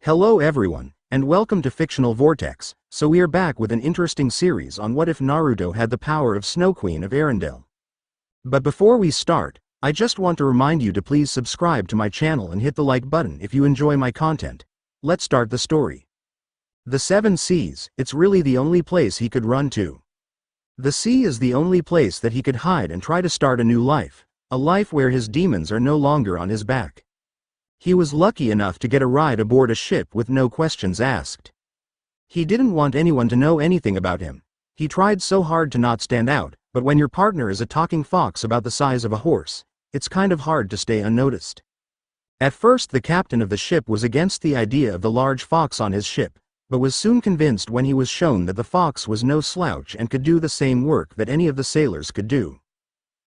Hello everyone, and welcome to Fictional Vortex. So we are back with an interesting series on what if Naruto had the power of Snow Queen of Arendelle. But before we start, I just want to remind you to please subscribe to my channel and hit the like button if you enjoy my content. Let's start the story. The Seven Seas, it's really the only place he could run to. The sea is the only place that he could hide and try to start a new life, a life where his demons are no longer on his back. He was lucky enough to get a ride aboard a ship with no questions asked. He didn't want anyone to know anything about him. He tried so hard to not stand out, but when your partner is a talking fox about the size of a horse, it's kind of hard to stay unnoticed. At first the captain of the ship was against the idea of the large fox on his ship, but was soon convinced when he was shown that the fox was no slouch and could do the same work that any of the sailors could do.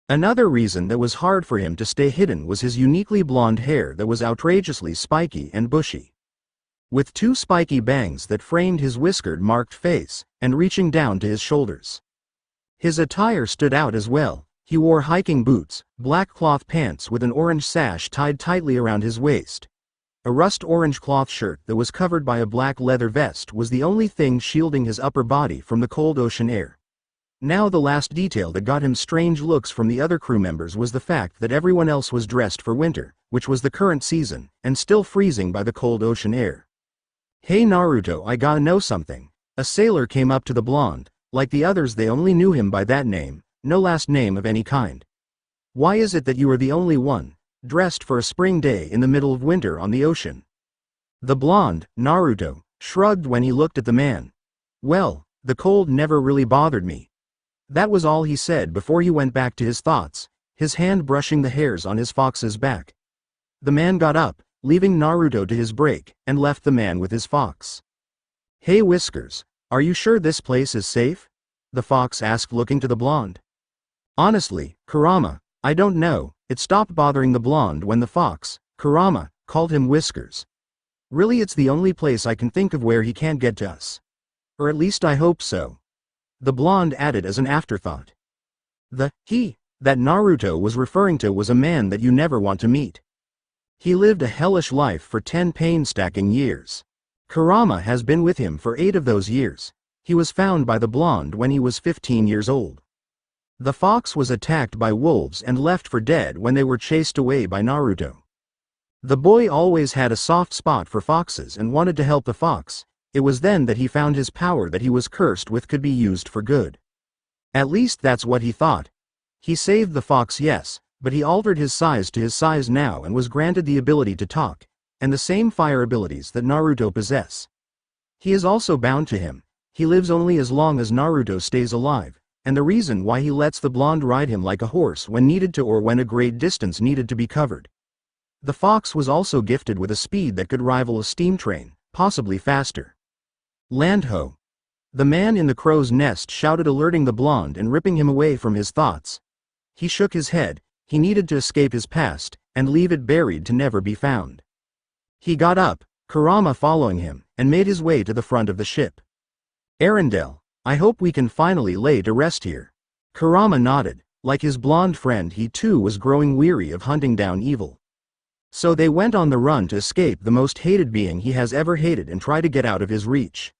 Another reason that was hard for him to stay hidden was his uniquely blonde hair that was outrageously spiky and bushy. With two spiky bangs that framed his whiskered-marked face, and reaching down to his shoulders. His attire stood out as well. He wore hiking boots, black cloth pants with an orange sash tied tightly around his waist. A rust-orange cloth shirt that was covered by a black leather vest was the only thing shielding his upper body from the cold ocean air. Now the last detail that got him strange looks from the other crew members was the fact that everyone else was dressed for winter, which was the current season, and still freezing by the cold ocean air. "Hey Naruto, I gotta know something." A sailor came up to the blonde. Like the others, they only knew him by that name, no last name of any kind. "Why is it that you are the only one, dressed for a spring day in the middle of winter on the ocean?" The blonde, Naruto, shrugged when he looked at the man. "Well, the cold never really bothered me." That was all he said before he went back to his thoughts, his hand brushing the hairs on his fox's back. The man got up, leaving Naruto to his break, and left the man with his fox. "Hey Whiskers, are you sure this place is safe?" the fox asked, looking to the blonde. "Honestly, Kurama, I don't know." It stopped bothering the blonde when the fox, Kurama, called him Whiskers. "Really, it's the only place I can think of where he can't get to us. Or at least I hope so," the blonde added as an afterthought. The he that Naruto was referring to was a man that you never want to meet. He lived a hellish life for 10 painstaking years. Kurama has been with him for 8 of those years. He was found by the blonde when he was 15 years old. The fox was attacked by wolves and left for dead when they were chased away by Naruto. The boy always had a soft spot for foxes and wanted to help the fox. It was then that he found his power that he was cursed with could be used for good. At least that's what he thought. He saved the fox, yes, but he altered his size to his size now and was granted the ability to talk, and the same fire abilities that Naruto possess. He is also bound to him. He lives only as long as Naruto stays alive, and the reason why he lets the blonde ride him like a horse when needed to or when a great distance needed to be covered. The fox was also gifted with a speed that could rival a steam train, possibly faster. "Land ho!" the man in the crow's nest shouted, alerting the blonde and ripping him away from his thoughts. He shook his head. He needed to escape his past, and leave it buried to never be found. He got up, Kurama following him, and made his way to the front of the ship. "Arendelle, I hope we can finally lay to rest here." Kurama nodded. Like his blonde friend, he too was growing weary of hunting down evil. So they went on the run to escape the most hated being he has ever hated and try to get out of his reach.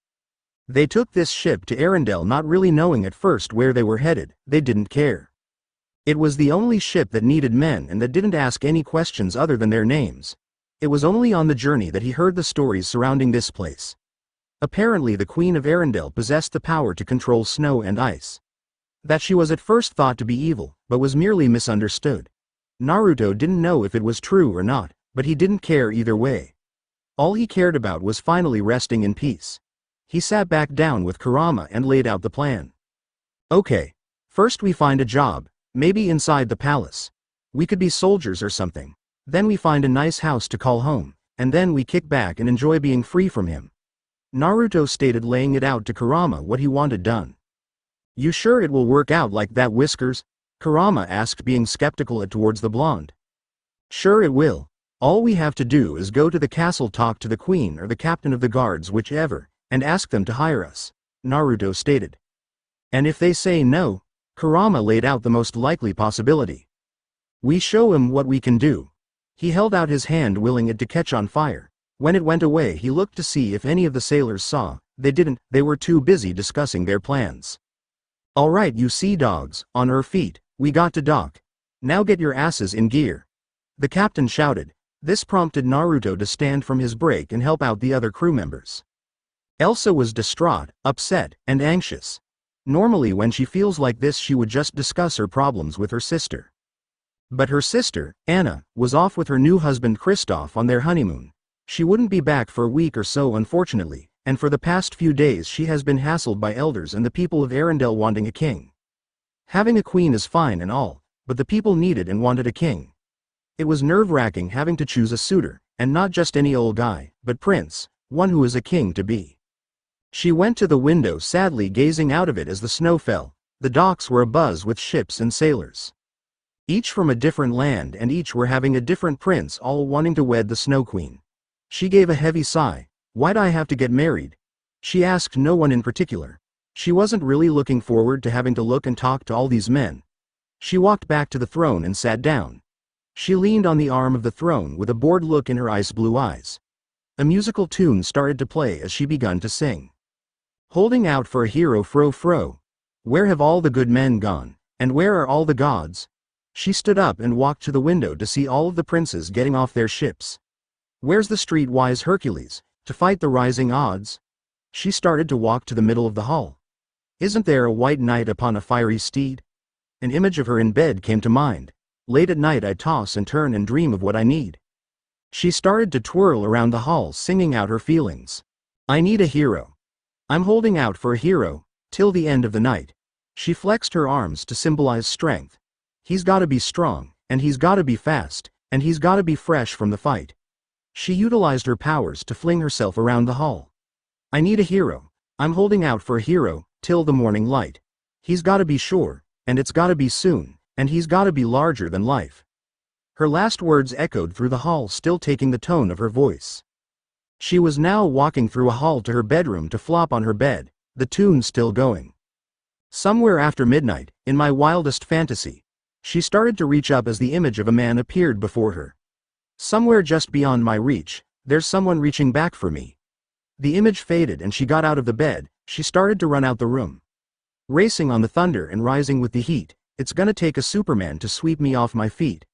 They took this ship to Arendelle, not really knowing at first where they were headed. They didn't care. It was the only ship that needed men and that didn't ask any questions other than their names. It was only on the journey that he heard the stories surrounding this place. Apparently the Queen of Arendelle possessed the power to control snow and ice. That she was at first thought to be evil, but was merely misunderstood. Naruto didn't know if it was true or not, but he didn't care either way. All he cared about was finally resting in peace. He sat back down with Kurama and laid out the plan. "Okay. First we find a job, maybe inside the palace. We could be soldiers or something. Then we find a nice house to call home, and then we kick back and enjoy being free from him," Naruto stated, laying it out to Kurama what he wanted done. "You sure it will work out like that, Whiskers?" Kurama asked, being skeptical towards the blonde. "Sure it will. All we have to do is go to the castle, talk to the queen or the captain of the guards, whichever, and ask them to hire us," Naruto stated. "And if they say no," Kurama laid out the most likely possibility. "We show him what we can do." He held out his hand, willing it to catch on fire. When it went away he looked to see if any of the sailors saw. They didn't, they were too busy discussing their plans. "Alright you sea dogs, on our feet, we got to dock. Now get your asses in gear," the captain shouted. This prompted Naruto to stand from his break and help out the other crew members. Elsa was distraught, upset, and anxious. Normally when she feels like this she would just discuss her problems with her sister. But her sister, Anna, was off with her new husband Kristoff on their honeymoon. She wouldn't be back for a week or so unfortunately, and for the past few days she has been hassled by elders and the people of Arendelle wanting a king. Having a queen is fine and all, but the people needed and wanted a king. It was nerve-wracking having to choose a suitor, and not just any old guy, but Prince, one who is a king to be. She went to the window sadly gazing out of it as the snow fell. The docks were abuzz with ships and sailors. Each from a different land and each were having a different prince all wanting to wed the Snow Queen. She gave a heavy sigh. "Why'd I have to get married?" She asked no one in particular. She wasn't really looking forward to having to look and talk to all these men. She walked back to the throne and sat down. She leaned on the arm of the throne with a bored look in her ice blue eyes. A musical tune started to play as she began to sing. "Holding out for a hero, fro fro. Where have all the good men gone, and where are all the gods?" She stood up and walked to the window to see all of the princes getting off their ships. "Where's the streetwise Hercules, to fight the rising odds?" She started to walk to the middle of the hall. "Isn't there a white knight upon a fiery steed?" An image of her in bed came to mind. "Late at night I toss and turn and dream of what I need." She started to twirl around the hall singing out her feelings. "I need a hero. I'm holding out for a hero, till the end of the night." She flexed her arms to symbolize strength. He's gotta be strong, and he's gotta be fast, and he's gotta be fresh from the fight. She utilized her powers to fling herself around the hall. "I need a hero. I'm holding out for a hero, till the morning light. He's gotta be sure, and it's gotta be soon, and he's gotta be larger than life." Her last words echoed through the hall, still taking the tone of her voice. She was now walking through a hall to her bedroom to flop on her bed, the tune still going. Somewhere after midnight, in my wildest fantasy, she started to reach up as the image of a man appeared before her. "Somewhere just beyond my reach, there's someone reaching back for me." The image faded and she got out of the bed. She started to run out the room. "Racing on the thunder and rising with the heat, it's gonna take a Superman to sweep me off my feet."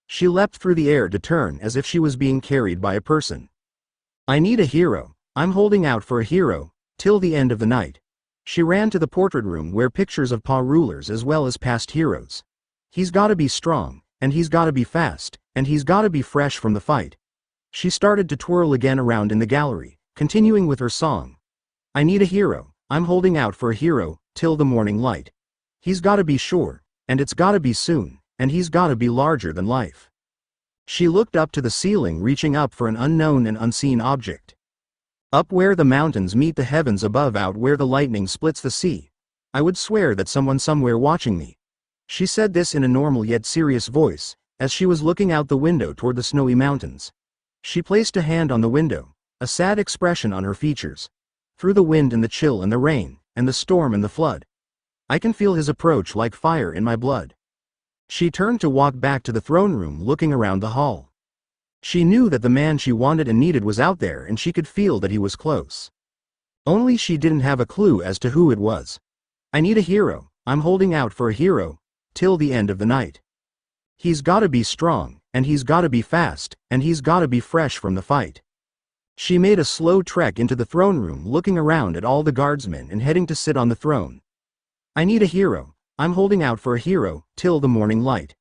She leapt through the air to turn as if she was being carried by a person. "I need a hero. I'm holding out for a hero, till the end of the night." She ran to the portrait room where pictures of paw rulers as well as past heroes. "He's gotta be strong, and he's gotta be fast, and he's gotta be fresh from the fight." She started to twirl again around in the gallery, continuing with her song. "I need a hero. I'm holding out for a hero, till the morning light. He's gotta be sure, and it's gotta be soon, and he's gotta be larger than life." She looked up to the ceiling, reaching up for an unknown and unseen object. "Up where the mountains meet the heavens above, out where the lightning splits the sea. I would swear that someone somewhere watching me." She said this in a normal yet serious voice, as she was looking out the window toward the snowy mountains. She placed a hand on the window, a sad expression on her features. "Through the wind and the chill and the rain, and the storm and the flood, I can feel his approach like fire in my blood." She turned to walk back to the throne room, looking around the hall. She knew that the man she wanted and needed was out there, and she could feel that he was close. Only she didn't have a clue as to who it was. "I need a hero. I'm holding out for a hero, till the end of the night. He's gotta be strong, and he's gotta be fast, and he's gotta be fresh from the fight." She made a slow trek into the throne room, looking around at all the guardsmen and heading to sit on the throne. "I need a hero. I'm holding out for a hero, till the morning light.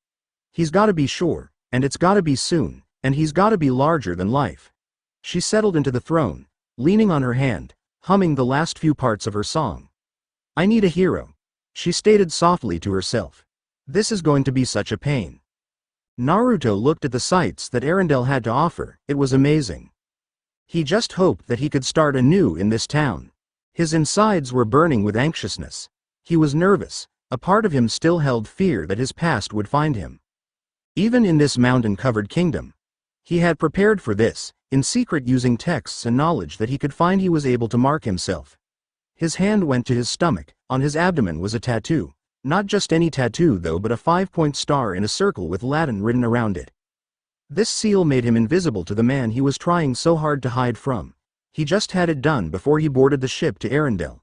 He's gotta be sure, and it's gotta be soon, and he's gotta be larger than life." She settled into the throne, leaning on her hand, humming the last few parts of her song. "I need a hero," she stated softly to herself. "This is going to be such a pain." Naruto looked at the sights that Arendelle had to offer. It was amazing. He just hoped that he could start anew in this town. His insides were burning with anxiousness. He was nervous. A part of him still held fear that his past would find him. Even in this mountain-covered kingdom. He had prepared for this, in secret, using texts and knowledge that he could find. He was able to mark himself. His hand went to his stomach. On his abdomen was a tattoo. Not just any tattoo though, but a 5-point star in a circle with Latin written around it. This seal made him invisible to the man he was trying so hard to hide from. He just had it done before he boarded the ship to Arendelle.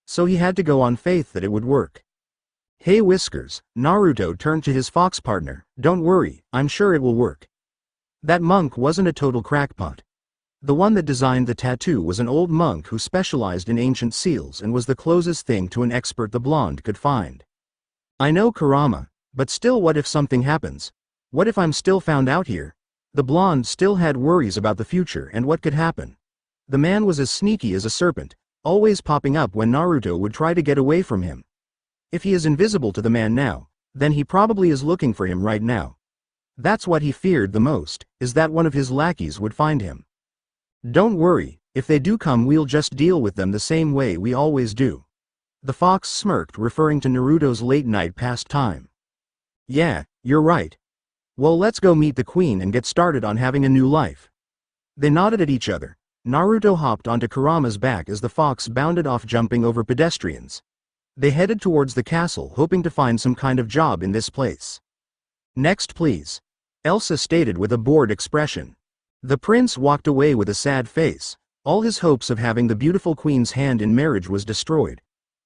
So he had to go on faith that it would work. Hey Whiskers, Naruto turned to his fox partner, don't worry, I'm sure it will work. That monk wasn't a total crackpot. The one that designed the tattoo was an old monk who specialized in ancient seals and was the closest thing to an expert the blonde could find. I know Kurama, but still, what if something happens? What if I'm still found out here? The blonde still had worries about the future and what could happen. The man was as sneaky as a serpent, always popping up when Naruto would try to get away from him. If he is invisible to the man now, then he probably is looking for him right now. That's what he feared the most, is that one of his lackeys would find him. Don't worry, if they do come we'll just deal with them the same way we always do. The fox smirked, referring to Naruto's late-night pastime. Yeah, you're right. Well, let's go meet the queen and get started on having a new life. They nodded at each other. Naruto hopped onto Kurama's back as the fox bounded off, jumping over pedestrians. They headed towards the castle, hoping to find some kind of job in this place. Next please, Elsa stated with a bored expression. The prince walked away with a sad face. All his hopes of having the beautiful queen's hand in marriage was destroyed.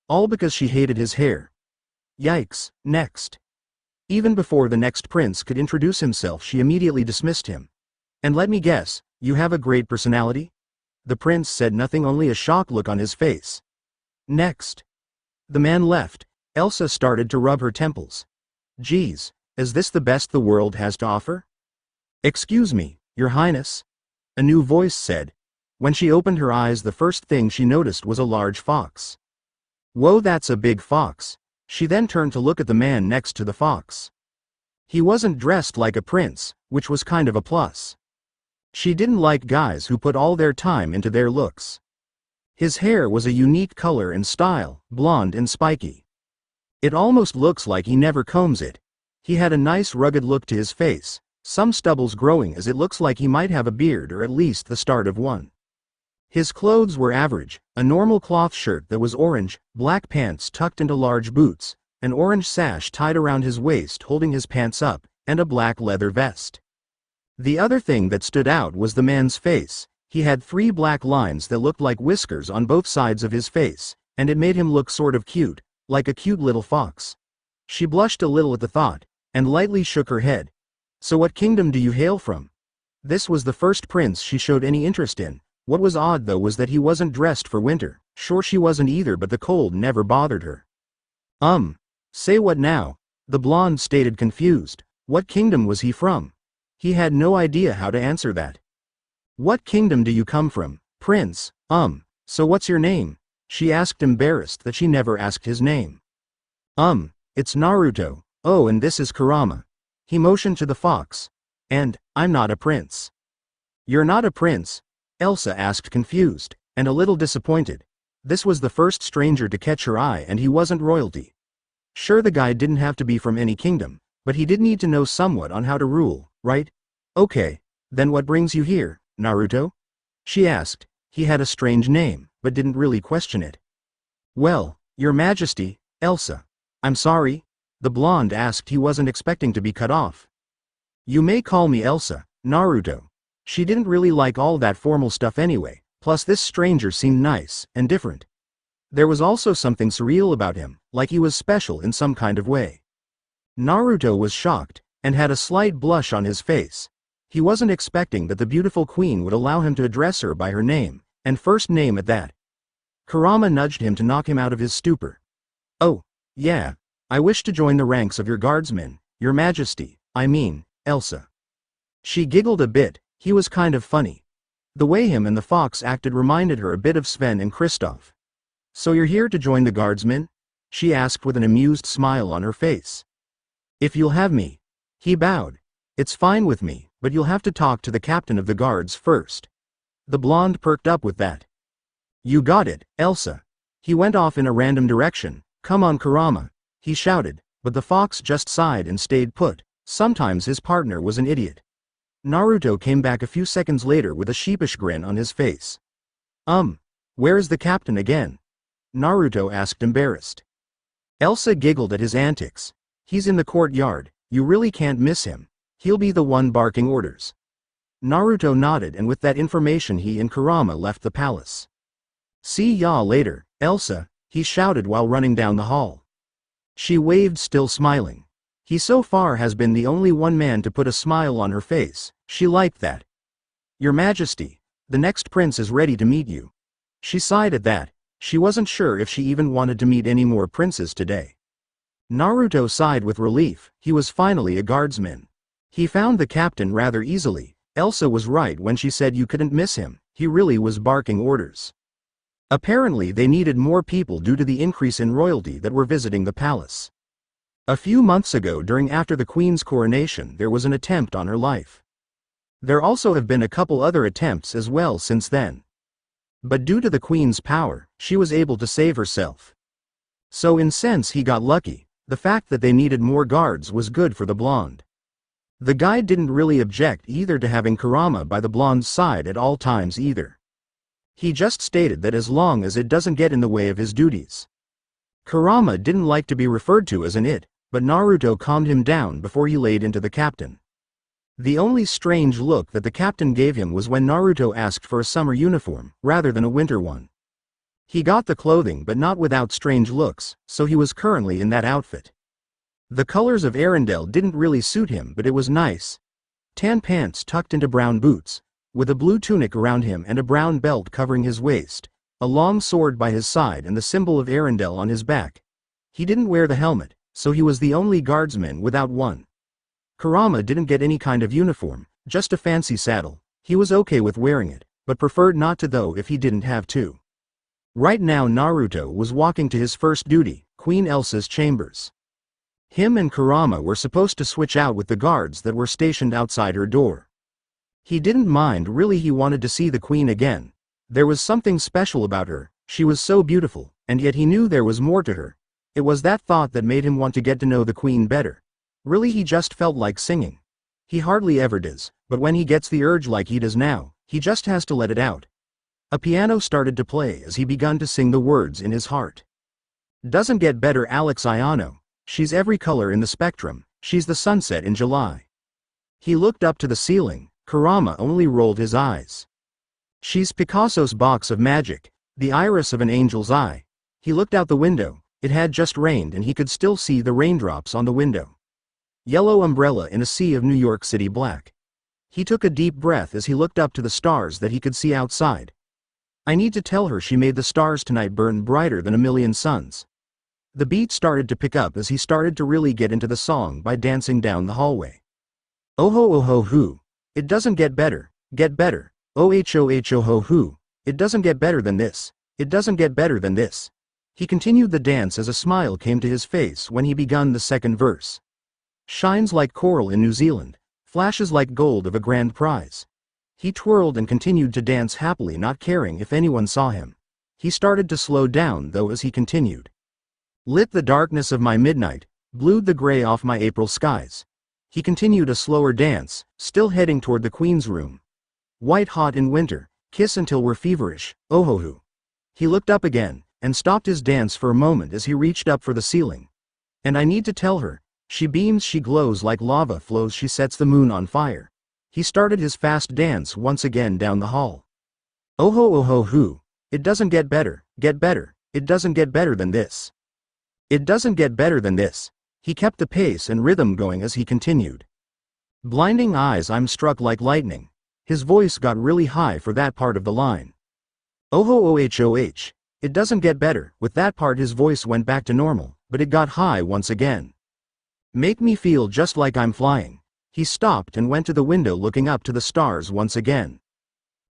All because she hated his hair. Yikes, next. Even before the next prince could introduce himself, she immediately dismissed him. And let me guess, you have a great personality? The prince said nothing, only a shocked look on his face. Next. The man left. Elsa started to rub her temples. Geez, is this the best the world has to offer? Excuse me, Your Highness? A new voice said. When she opened her eyes, the first thing she noticed was a large fox. Whoa, that's a big fox. She then turned to look at the man next to the fox. He wasn't dressed like a prince, which was kind of a plus. She didn't like guys who put all their time into their looks. His hair was a unique color and style, blonde and spiky. It almost looks like he never combs it. He had a nice rugged look to his face, some stubbles growing as it looks like he might have a beard, or at least the start of one. His clothes were average, a normal cloth shirt that was orange, black pants tucked into large boots, an orange sash tied around his waist holding his pants up, and a black leather vest. The other thing that stood out was the man's face. He had 3 black lines that looked like whiskers on both sides of his face, and it made him look sort of cute, like a cute little fox. She blushed a little at the thought, and lightly shook her head. So what kingdom do you hail from? This was the first prince she showed any interest in. What was odd though was that he wasn't dressed for winter. Sure, she wasn't either, but the cold never bothered her. Say what now? The blonde stated, confused. What kingdom was he from? He had no idea how to answer that. What kingdom do you come from, prince? So what's your name? She asked, embarrassed that she never asked his name. It's Naruto. Oh, and this is Kurama. He motioned to the fox. And, I'm not a prince. You're not a prince? Elsa asked, confused, and a little disappointed. This was the first stranger to catch her eye, and he wasn't royalty. Sure, the guy didn't have to be from any kingdom, but he did need to know somewhat on how to rule, right? Okay, then what brings you here, Naruto? She asked. He had a strange name, but didn't really question it. Well, Your Majesty, Elsa. I'm sorry? The blonde asked. He wasn't expecting to be cut off. You may call me Elsa, Naruto. She didn't really like all that formal stuff anyway, plus this stranger seemed nice and different. There was also something surreal about him, like he was special in some kind of way. Naruto was shocked, and had a slight blush on his face. He wasn't expecting that the beautiful queen would allow him to address her by her name, and first name at that. Kurama nudged him to knock him out of his stupor. Oh, yeah. I wish to join the ranks of your guardsmen, Your Majesty, I mean, Elsa. She giggled a bit. He was kind of funny. The way him and the fox acted reminded her a bit of Sven and Kristoff. So you're here to join the guardsmen? She asked with an amused smile on her face. If you'll have me. He bowed. It's fine with me, but you'll have to talk to the captain of the guards first. The blonde perked up with that. You got it, Elsa. He went off in a random direction. Come on, Kurama, he shouted, but the fox just sighed and stayed put. Sometimes his partner was an idiot. Naruto came back a few seconds later with a sheepish grin on his face. Where is the captain again? Naruto asked, embarrassed. Elsa giggled at his antics. He's in the courtyard, you really can't miss him. He'll be the one barking orders. Naruto nodded, and with that information he and Kurama left the palace. See ya later, Elsa, he shouted while running down the hall. She waved, still smiling. He so far has been the only one man to put a smile on her face. She liked that. Your Majesty, the next prince is ready to meet you. She sighed at that. She wasn't sure if she even wanted to meet any more princes today. Naruto sighed with relief. He was finally a guardsman. He found the captain rather easily. Elsa was right when she said you couldn't miss him. He really was barking orders. Apparently they needed more people due to the increase in royalty that were visiting the palace. A few months ago, after the queen's coronation, there was an attempt on her life. There also have been a couple other attempts as well since then. But due to the queen's power, she was able to save herself. So in sense he got lucky. The fact that they needed more guards was good for the blonde. The guy didn't really object either to having Kurama by the blonde's side at all times either. He just stated that as long as it doesn't get in the way of his duties. Kurama didn't like to be referred to as an it, but Naruto calmed him down before he laid into the captain. The only strange look that the captain gave him was when Naruto asked for a summer uniform, rather than a winter one. He got the clothing but not without strange looks, so he was currently in that outfit. The colors of Arendelle didn't really suit him, but it was nice. Tan pants tucked into brown boots, with a blue tunic around him and a brown belt covering his waist, a long sword by his side and the symbol of Arendelle on his back. He didn't wear the helmet, so he was the only guardsman without one. Kurama didn't get any kind of uniform, just a fancy saddle. He was okay with wearing it, but preferred not to though if he didn't have to. Right now Naruto was walking to his first duty, Queen Elsa's chambers. Him and Kurama were supposed to switch out with the guards that were stationed outside her door. He didn't mind really, he wanted to see the queen again. There was something special about her, she was so beautiful, and yet he knew there was more to her. It was that thought that made him want to get to know the queen better. Really he just felt like singing. He hardly ever does, but when he gets the urge like he does now, he just has to let it out. A piano started to play as he began to sing the words in his heart. Doesn't get better, Alex Iano. She's every color in the spectrum, she's the sunset in July. He looked up to the ceiling. Kurama only rolled his eyes. She's Picasso's box of magic, the iris of an angel's eye. He looked out the window. It had just rained and he could still see the raindrops on the window. Yellow umbrella in a sea of New York City black. He took a deep breath as he looked up to the stars that he could see outside. I need to tell her she made the stars tonight burn brighter than a million suns. The beat started to pick up as he started to really get into the song by dancing down the hallway. Oh ho hoo. It doesn't get better, oh ho hoo. It doesn't get better than this, it doesn't get better than this. He continued the dance as a smile came to his face when he begun the second verse. Shines like coral in New Zealand, flashes like gold of a grand prize. He twirled and continued to dance happily, not caring if anyone saw him. He started to slow down though as he continued. Lit the darkness of my midnight, blued the gray off my April skies. He continued a slower dance, still heading toward the queen's room. White hot in winter, kiss until we're feverish, oh ho hoo. He looked up again, and stopped his dance for a moment as he reached up for the ceiling. And I need to tell her, she beams, she glows like lava flows, she sets the moon on fire. He started his fast dance once again down the hall. Oh ho hoo. It doesn't get better, it doesn't get better than this. It doesn't get better than this. He kept the pace and rhythm going as he continued. Blinding eyes, I'm struck like lightning. His voice got really high for that part of the line. Oh ho it doesn't get better. With that part his voice went back to normal, but it got high once again. Make me feel just like I'm flying. He stopped and went to the window looking up to the stars once again.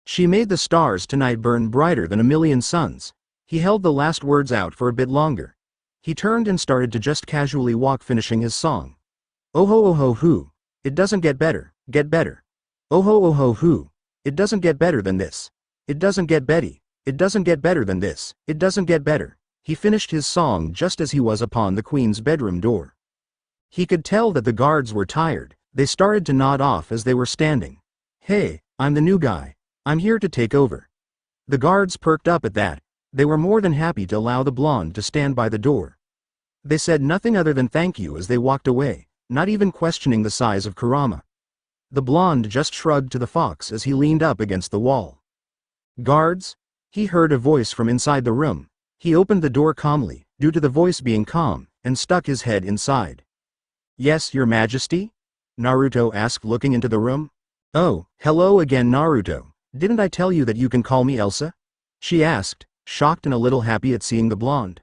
She made the stars tonight burn brighter than a million suns. He held the last words out for a bit longer. He turned and started to just casually walk, finishing his song. Oh ho hoo. It doesn't get better, Oh ho hoo. It doesn't get better than this. It doesn't get Betty. It doesn't get better than this. It doesn't get better. He finished his song just as he was upon the queen's bedroom door. He could tell that the guards were tired. They started to nod off as they were standing. Hey, I'm the new guy. I'm here to take over. The guards perked up at that. They were more than happy to allow the blonde to stand by the door. They said nothing other than thank you as they walked away, not even questioning the size of Kurama. The blonde just shrugged to the fox as he leaned up against the wall. "Guards?" He heard a voice from inside the room. He opened the door calmly, due to the voice being calm, and stuck his head inside. "Yes, your majesty?" Naruto asked, looking into the room. "Oh, hello again, Naruto. Didn't I tell you that you can call me Elsa?" she asked, shocked and a little happy at seeing the blonde.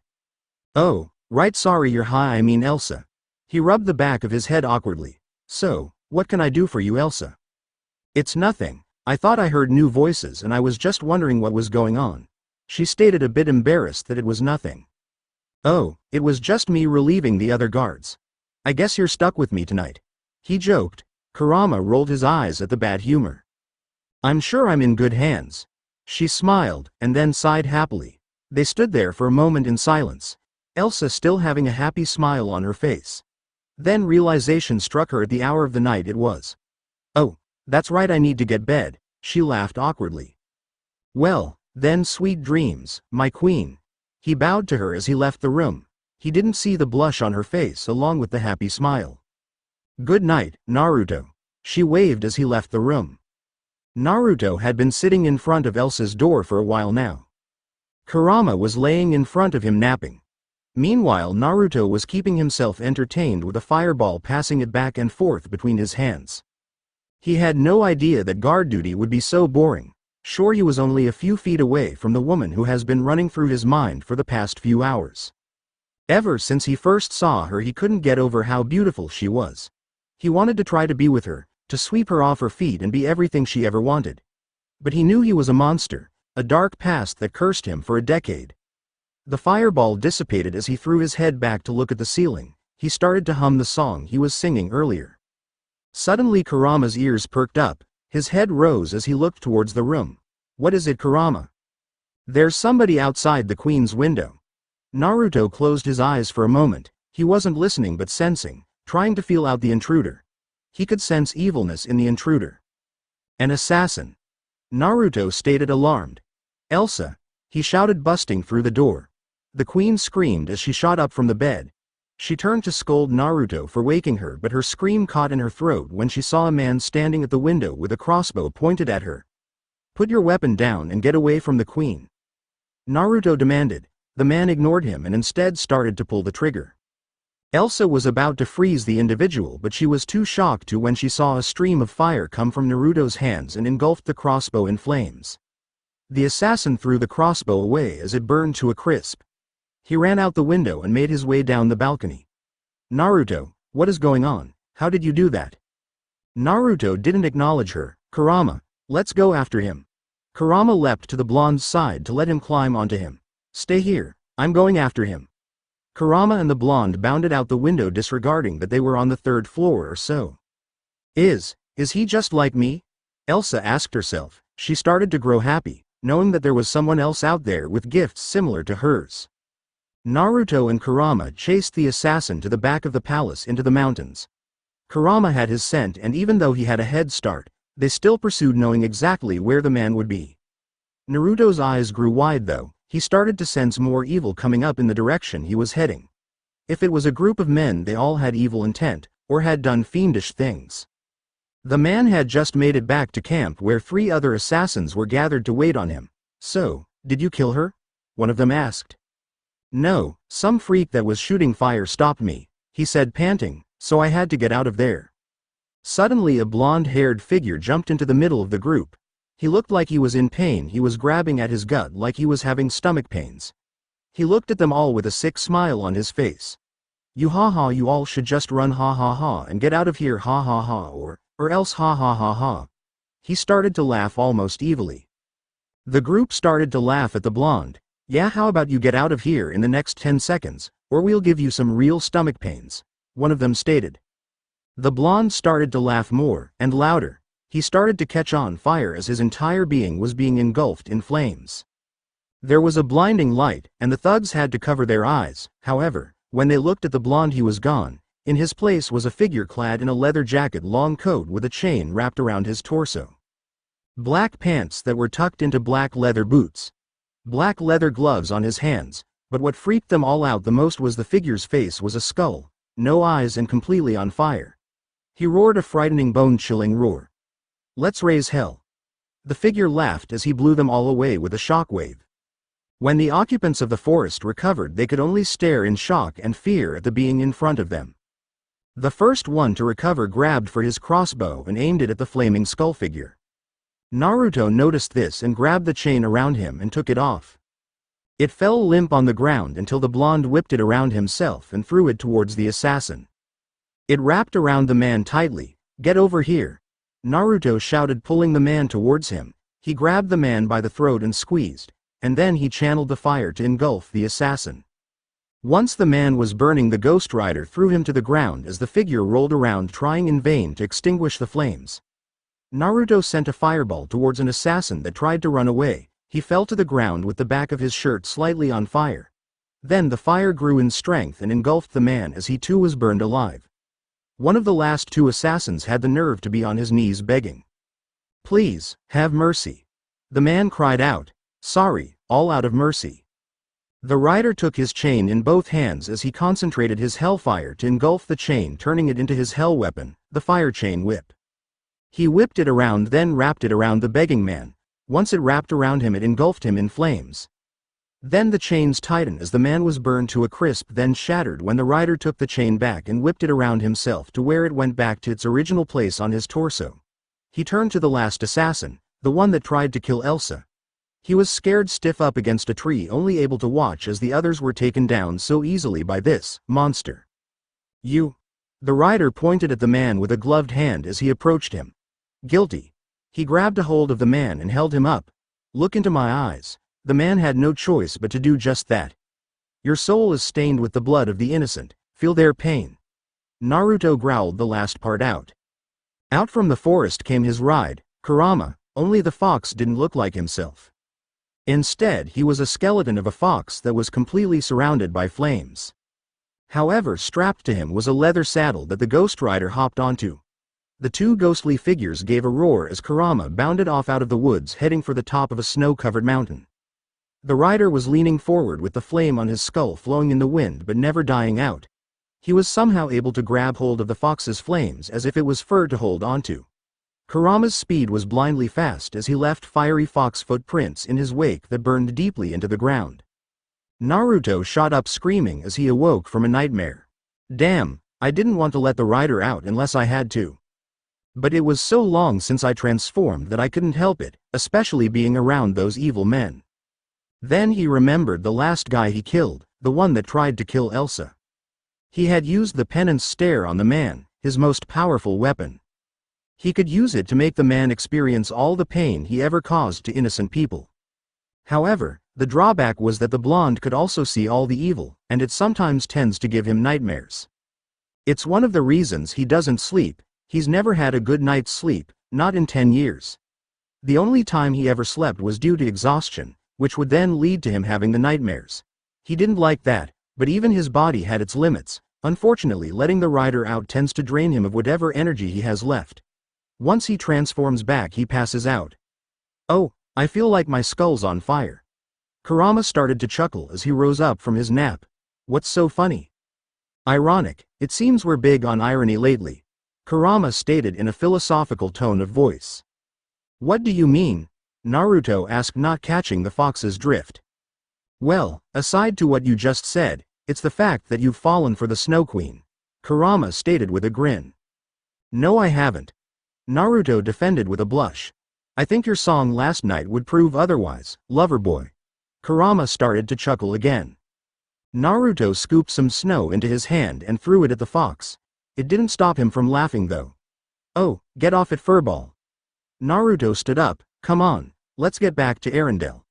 "Oh, right, sorry, you're high, I mean Elsa." He rubbed the back of his head awkwardly. "So, what can I do for you, Elsa?" "It's nothing. I thought I heard new voices and I was just wondering what was going on," she stated, a bit embarrassed that it was nothing. "Oh, it was just me relieving the other guards. I guess you're stuck with me tonight," he joked. Kurama rolled his eyes at the bad humor. "I'm sure I'm in good hands." She smiled, and then sighed happily. They stood there for a moment in silence, Elsa still having a happy smile on her face. Then realization struck her at the hour of the night it was. "Oh, that's right, I need to get bed," she laughed awkwardly. "Well, then sweet dreams, my queen." He bowed to her as he left the room. He didn't see the blush on her face along with the happy smile. "Good night, Naruto," she waved as he left the room. Naruto had been sitting in front of Elsa's door for a while now. Kurama was laying in front of him napping. Meanwhile, Naruto was keeping himself entertained with a fireball, passing it back and forth between his hands. He had no idea that guard duty would be so boring. Sure, he was only a few feet away from the woman who has been running through his mind for the past few hours. Ever since he first saw her, he couldn't get over how beautiful she was. He wanted to try to be with her, to sweep her off her feet and be everything she ever wanted. But he knew he was a monster, a dark past that cursed him for a decade. The fireball dissipated as he threw his head back to look at the ceiling. He started to hum the song he was singing earlier. Suddenly Kurama's ears perked up, his head rose as he looked towards the room. "What is it, Kurama?" "There's somebody outside the queen's window." Naruto closed his eyes for a moment. He wasn't listening but sensing, trying to feel out the intruder. He could sense evilness in the intruder. "An assassin," Naruto stated, alarmed. "Elsa," he shouted, busting through the door. The queen screamed as she shot up from the bed. She turned to scold Naruto for waking her, but her scream caught in her throat when she saw a man standing at the window with a crossbow pointed at her. "Put your weapon down and get away from the queen," Naruto demanded. The man ignored him and instead started to pull the trigger. Elsa was about to freeze the individual, but she was too shocked to when she saw a stream of fire come from Naruto's hands and engulfed the crossbow in flames. The assassin threw the crossbow away as it burned to a crisp. He ran out the window and made his way down the balcony. "Naruto, what is going on? How did you do that?" Naruto didn't acknowledge her. "Kurama, let's go after him." Kurama leapt to the blonde's side to let him climb onto him. "Stay here, I'm going after him." Kurama and the blonde bounded out the window, disregarding that they were on the 3rd floor or so. Is he just like me?" Elsa asked herself. She started to grow happy, knowing that there was someone else out there with gifts similar to hers. Naruto and Kurama chased the assassin to the back of the palace into the mountains. Kurama had his scent, and even though he had a head start, they still pursued, knowing exactly where the man would be. Naruto's eyes grew wide though. He started to sense more evil coming up in the direction he was heading. If it was a group of men, they all had evil intent, or had done fiendish things. The man had just made it back to camp where 3 other assassins were gathered to wait on him. "So, did you kill her?" one of them asked. "No, some freak that was shooting fire stopped me," he said, panting, "so I had to get out of there." Suddenly a blonde-haired figure jumped into the middle of the group. He looked like he was in pain. He was grabbing at his gut like he was having stomach pains. He looked at them all with a sick smile on his face. "You all should just run and get out of here or else ha." He started to laugh almost evilly. The group started to laugh at the blonde. "Yeah, how about you get out of here in the next 10 seconds, or we'll give you some real stomach pains," one of them stated. The blonde started to laugh more and louder. He started to catch on fire as his entire being was being engulfed in flames. There was a blinding light, and the thugs had to cover their eyes. However, when they looked at the blonde, he was gone. In his place was a figure clad in a leather jacket, long coat with a chain wrapped around his torso. Black pants that were tucked into black leather boots. Black leather gloves on his hands, but what freaked them all out the most was the figure's face was a skull, no eyes and completely on fire. He roared a frightening bone-chilling roar. "Let's raise hell." The figure laughed as he blew them all away with a shockwave. When the occupants of the forest recovered, they could only stare in shock and fear at the being in front of them. The first one to recover grabbed for his crossbow and aimed it at the flaming skull figure. Naruto noticed this and grabbed the chain around him and took it off. It fell limp on the ground until the blonde whipped it around himself and threw it towards the assassin. It wrapped around the man tightly. "Get over here!" Naruto shouted, pulling the man towards him. He grabbed the man by the throat and squeezed, and then he channeled the fire to engulf the assassin. Once the man was burning, the Ghost Rider threw him to the ground as the figure rolled around, trying in vain to extinguish the flames. Naruto sent a fireball towards an assassin that tried to run away. He fell to the ground with the back of his shirt slightly on fire. Then the fire grew in strength and engulfed the man as he too was burned alive. One of the last two assassins had the nerve to be on his knees begging. "Please, have mercy." The man cried out, "Sorry," all out of mercy. The rider took his chain in both hands as he concentrated his hellfire to engulf the chain, turning it into his hell weapon, the fire chain whip. He whipped it around, then wrapped it around the begging man. Once it wrapped around him, it engulfed him in flames. Then the chains tightened as the man was burned to a crisp, then shattered when the rider took the chain back and whipped it around himself to where it went back to its original place on his torso. He turned to the last assassin, the one that tried to kill Elsa. He was scared stiff up against a tree, only able to watch as the others were taken down so easily by this monster. "You." The rider pointed at the man with a gloved hand as he approached him. "Guilty." He grabbed a hold of the man and held him up. "Look into my eyes." The man had no choice but to do just that. "Your soul is stained with the blood of the innocent. Feel their pain." Naruto growled the last part out. Out from the forest came his ride, Kurama, only the fox didn't look like himself. Instead, he was a skeleton of a fox that was completely surrounded by flames. However, strapped to him was a leather saddle that the Ghost Rider hopped onto. The two ghostly figures gave a roar as Kurama bounded off out of the woods, heading for the top of a snow-covered mountain. The rider was leaning forward with the flame on his skull flowing in the wind but never dying out. He was somehow able to grab hold of the fox's flames as if it was fur to hold onto. Kurama's speed was blindly fast as he left fiery fox footprints in his wake that burned deeply into the ground. Naruto shot up screaming as he awoke from a nightmare. "Damn, I didn't want to let the rider out unless I had to. But it was so long since I transformed that I couldn't help it, especially being around those evil men." Then he remembered the last guy he killed, the one that tried to kill Elsa. He had used the penance stare on the man, his most powerful weapon. He could use it to make the man experience all the pain he ever caused to innocent people. However, the drawback was that the blonde could also see all the evil, and it sometimes tends to give him nightmares. It's one of the reasons he doesn't sleep. He's never had a good night's sleep, not in 10 years. The only time he ever slept was due to exhaustion, which would then lead to him having the nightmares. He didn't like that, but even his body had its limits. Unfortunately, letting the rider out tends to drain him of whatever energy he has left. Once he transforms back, he passes out. "Oh, I feel like my skull's on fire." Kurama started to chuckle as he rose up from his nap. "What's so funny?" "Ironic, it seems we're big on irony lately," Kurama stated in a philosophical tone of voice. "What do you mean?" Naruto asked, not catching the fox's drift. "Well, aside to what you just said, it's the fact that you've fallen for the Snow Queen," Kurama stated with a grin. "No, I haven't," Naruto defended with a blush. "I think your song last night would prove otherwise, lover boy." Kurama started to chuckle again. Naruto scooped some snow into his hand and threw it at the fox. It didn't stop him from laughing though. "Oh, get off it, furball." Naruto stood up. "Come on, let's get back to Arendelle."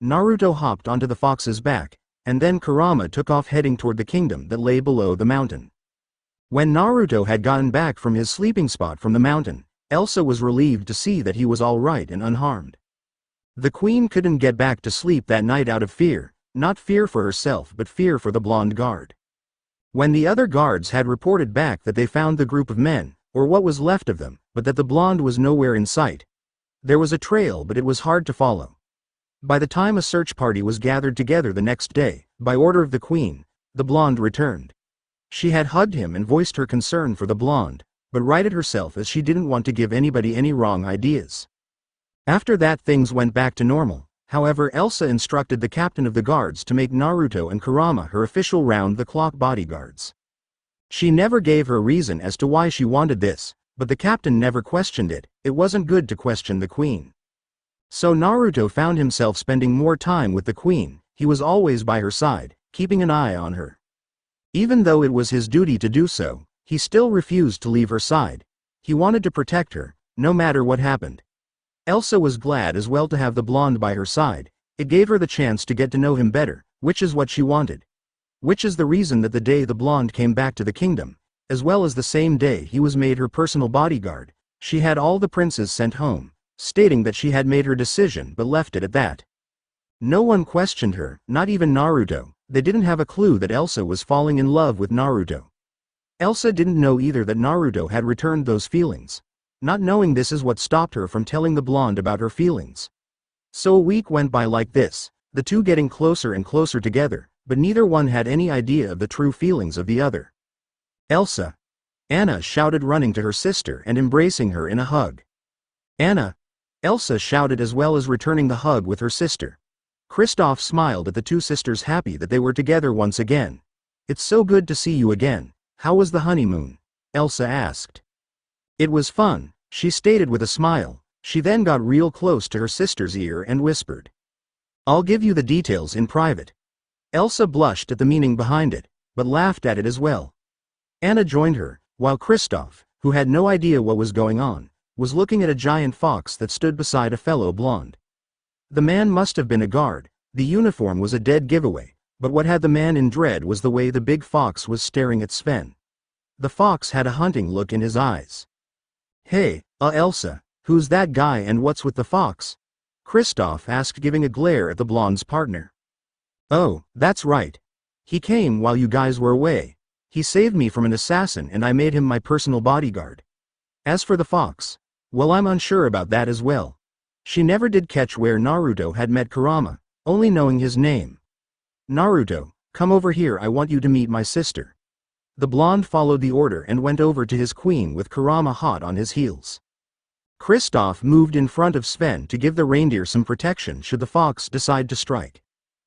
Naruto hopped onto the fox's back, and then Kurama took off heading toward the kingdom that lay below the mountain. When Naruto had gotten back from his sleeping spot from the mountain, Elsa was relieved to see that he was all right and unharmed. The queen couldn't get back to sleep that night out of fear, not fear for herself but fear for the blonde guard. When the other guards had reported back that they found the group of men, or what was left of them, but that the blonde was nowhere in sight. There was a trail, but it was hard to follow. By the time a search party was gathered together the next day, by order of the queen, the blonde returned. She had hugged him and voiced her concern for the blonde, but righted herself as she didn't want to give anybody any wrong ideas. After that things went back to normal. However, Elsa instructed the captain of the guards to make Naruto and Kurama her official round-the-clock bodyguards. She never gave her reason as to why she wanted this, but the captain never questioned it. It wasn't good to question the queen. So Naruto found himself spending more time with the queen. He was always by her side, keeping an eye on her. Even though it was his duty to do so, he still refused to leave her side. He wanted to protect her, no matter what happened. Elsa was glad as well to have the blonde by her side. It gave her the chance to get to know him better, which is what she wanted. Which is the reason that the day the blonde came back to the kingdom, as well as the same day he was made her personal bodyguard, she had all the princes sent home, stating that she had made her decision but left it at that. No one questioned her, not even Naruto. They didn't have a clue that Elsa was falling in love with Naruto. Elsa didn't know either that Naruto had returned those feelings. Not knowing this is what stopped her from telling the blonde about her feelings. So a week went by like this, the two getting closer and closer together, but neither one had any idea of the true feelings of the other. Elsa! Anna shouted, running to her sister and embracing her in a hug. Anna! Elsa shouted as well as returning the hug with her sister. Kristoff smiled at the two sisters, happy that they were together once again. It's so good to see you again. How was the honeymoon? Elsa asked. It was fun, she stated with a smile. She then got real close to her sister's ear and whispered. I'll give you the details in private. Elsa blushed at the meaning behind it, but laughed at it as well. Anna joined her, while Kristoff, who had no idea what was going on, was looking at a giant fox that stood beside a fellow blonde. The man must have been a guard. The uniform was a dead giveaway, but what had the man in dread was the way the big fox was staring at Sven. The fox had a hunting look in his eyes. Hey, Elsa, who's that guy and what's with the fox? Kristoff asked, giving a glare at the blonde's partner. Oh, that's right. He came while you guys were away. He saved me from an assassin and I made him my personal bodyguard. As for the fox, well, I'm unsure about that as well. She never did catch where Naruto had met Kurama, only knowing his name. Naruto, come over here, I want you to meet my sister. The blonde followed the order and went over to his queen with Kurama hot on his heels. Kristoff moved in front of Sven to give the reindeer some protection should the fox decide to strike.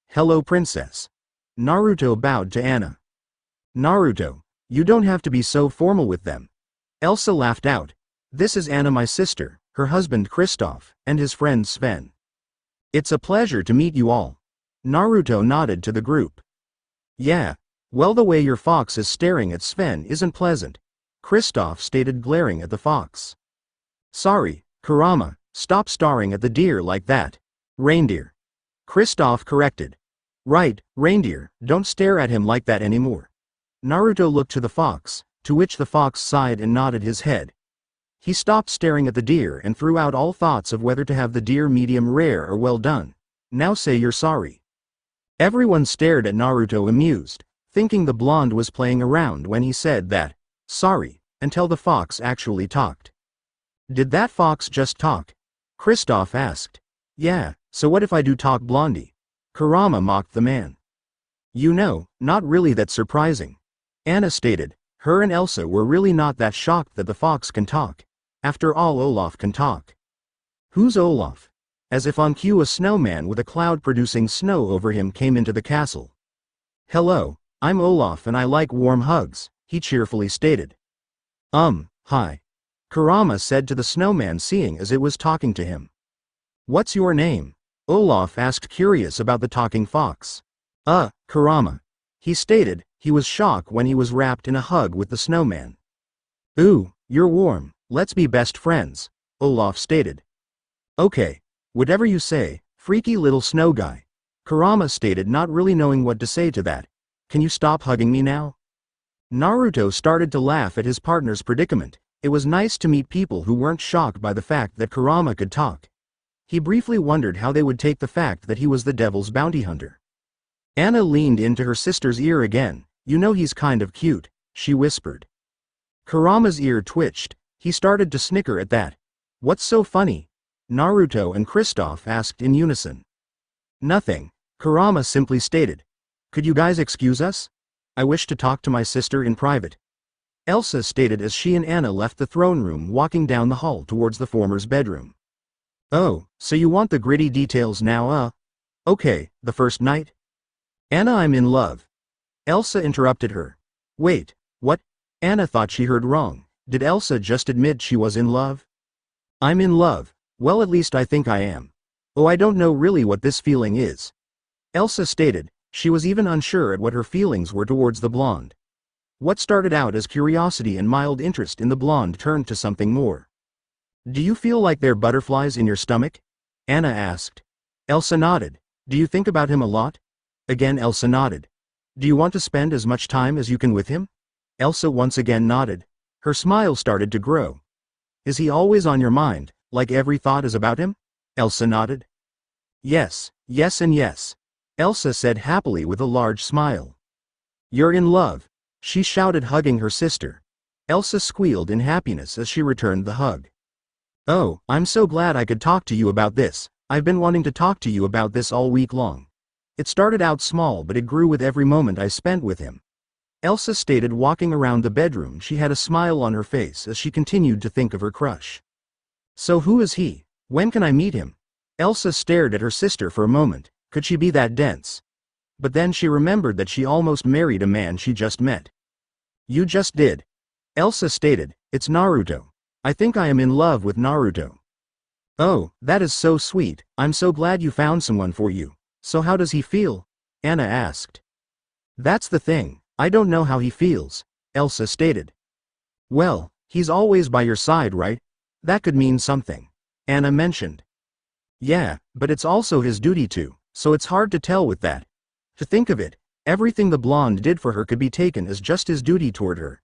Hello, princess. Naruto bowed to Anna. Naruto, you don't have to be so formal with them. Elsa laughed out. This is Anna, my sister, her husband Kristoff, and his friend Sven. It's a pleasure to meet you all. Naruto nodded to the group. Yeah. Well, the way your fox is staring at Sven isn't pleasant, Kristoff stated, glaring at the fox. Sorry, Kurama, stop staring at the deer like that. Reindeer. Kristoff corrected. Right, reindeer, don't stare at him like that anymore. Naruto looked to the fox, to which the fox sighed and nodded his head. He stopped staring at the deer and threw out all thoughts of whether to have the deer medium rare or well done. Now say you're sorry. Everyone stared at Naruto, amused, thinking the blonde was playing around when he said that, sorry, until the fox actually talked. Did that fox just talk? Kristoff asked. Yeah, so what if I do talk, blondie? Kurama mocked the man. You know, not really that surprising. Anna stated. Her and Elsa were really not that shocked that the fox can talk. After all, Olaf can talk. Who's Olaf? As if on cue, a snowman with a cloud producing snow over him came into the castle. Hello. I'm Olaf and I like warm hugs, he cheerfully stated. Hi. Kurama said to the snowman, seeing as it was talking to him. What's your name? Olaf asked, curious about the talking fox. Kurama. He stated. He was shocked when he was wrapped in a hug with the snowman. Ooh, you're warm, let's be best friends, Olaf stated. Okay. Whatever you say, freaky little snow guy. Kurama stated, not really knowing what to say to that. Can you stop hugging me now? Naruto started to laugh at his partner's predicament. It was nice to meet people who weren't shocked by the fact that Kurama could talk. He briefly wondered how they would take the fact that he was the devil's bounty hunter. Anna leaned into her sister's ear again. You know he's kind of cute, she whispered. Kurama's ear twitched. He started to snicker at that. What's so funny? Naruto and Kristoff asked in unison. Nothing, Kurama simply stated. Could you guys excuse us? I wish to talk to my sister in private. Elsa stated as she and Anna left the throne room, walking down the hall towards the former's bedroom. Oh, so you want the gritty details now, Okay, the first night? Anna, I'm in love. Elsa interrupted her. Wait, what? Anna thought she heard wrong. Did Elsa just admit she was in love? I'm in love. Well, at least I think I am. Oh, I don't know really what this feeling is. Elsa stated. She was even unsure at what her feelings were towards the blonde. What started out as curiosity and mild interest in the blonde turned to something more. Do you feel like there are butterflies in your stomach? Anna asked. Elsa nodded. Do you think about him a lot? Again Elsa nodded. Do you want to spend as much time as you can with him? Elsa once again nodded. Her smile started to grow. Is he always on your mind, like every thought is about him? Elsa nodded. Yes, yes and yes. Elsa said happily with a large smile. You're in love, she shouted, hugging her sister. Elsa squealed in happiness as she returned the hug. Oh, I'm so glad I could talk to you about this. I've been wanting to talk to you about this all week long. It started out small, but it grew with every moment I spent with him. Elsa stated, walking around the bedroom. She had a smile on her face as she continued to think of her crush. So who is he? When can I meet him? Elsa stared at her sister for a moment. Could she be that dense? But then she remembered that she almost married a man she just met. You just did. Elsa stated, it's Naruto. I think I am in love with Naruto. Oh, that is so sweet. I'm so glad you found someone for you. So how does he feel? Anna asked. That's the thing. I don't know how he feels, Elsa stated. Well, he's always by your side, right? That could mean something, Anna mentioned. Yeah, but it's also his duty to, so it's hard to tell with that. To think of it, everything the blonde did for her could be taken as just his duty toward her.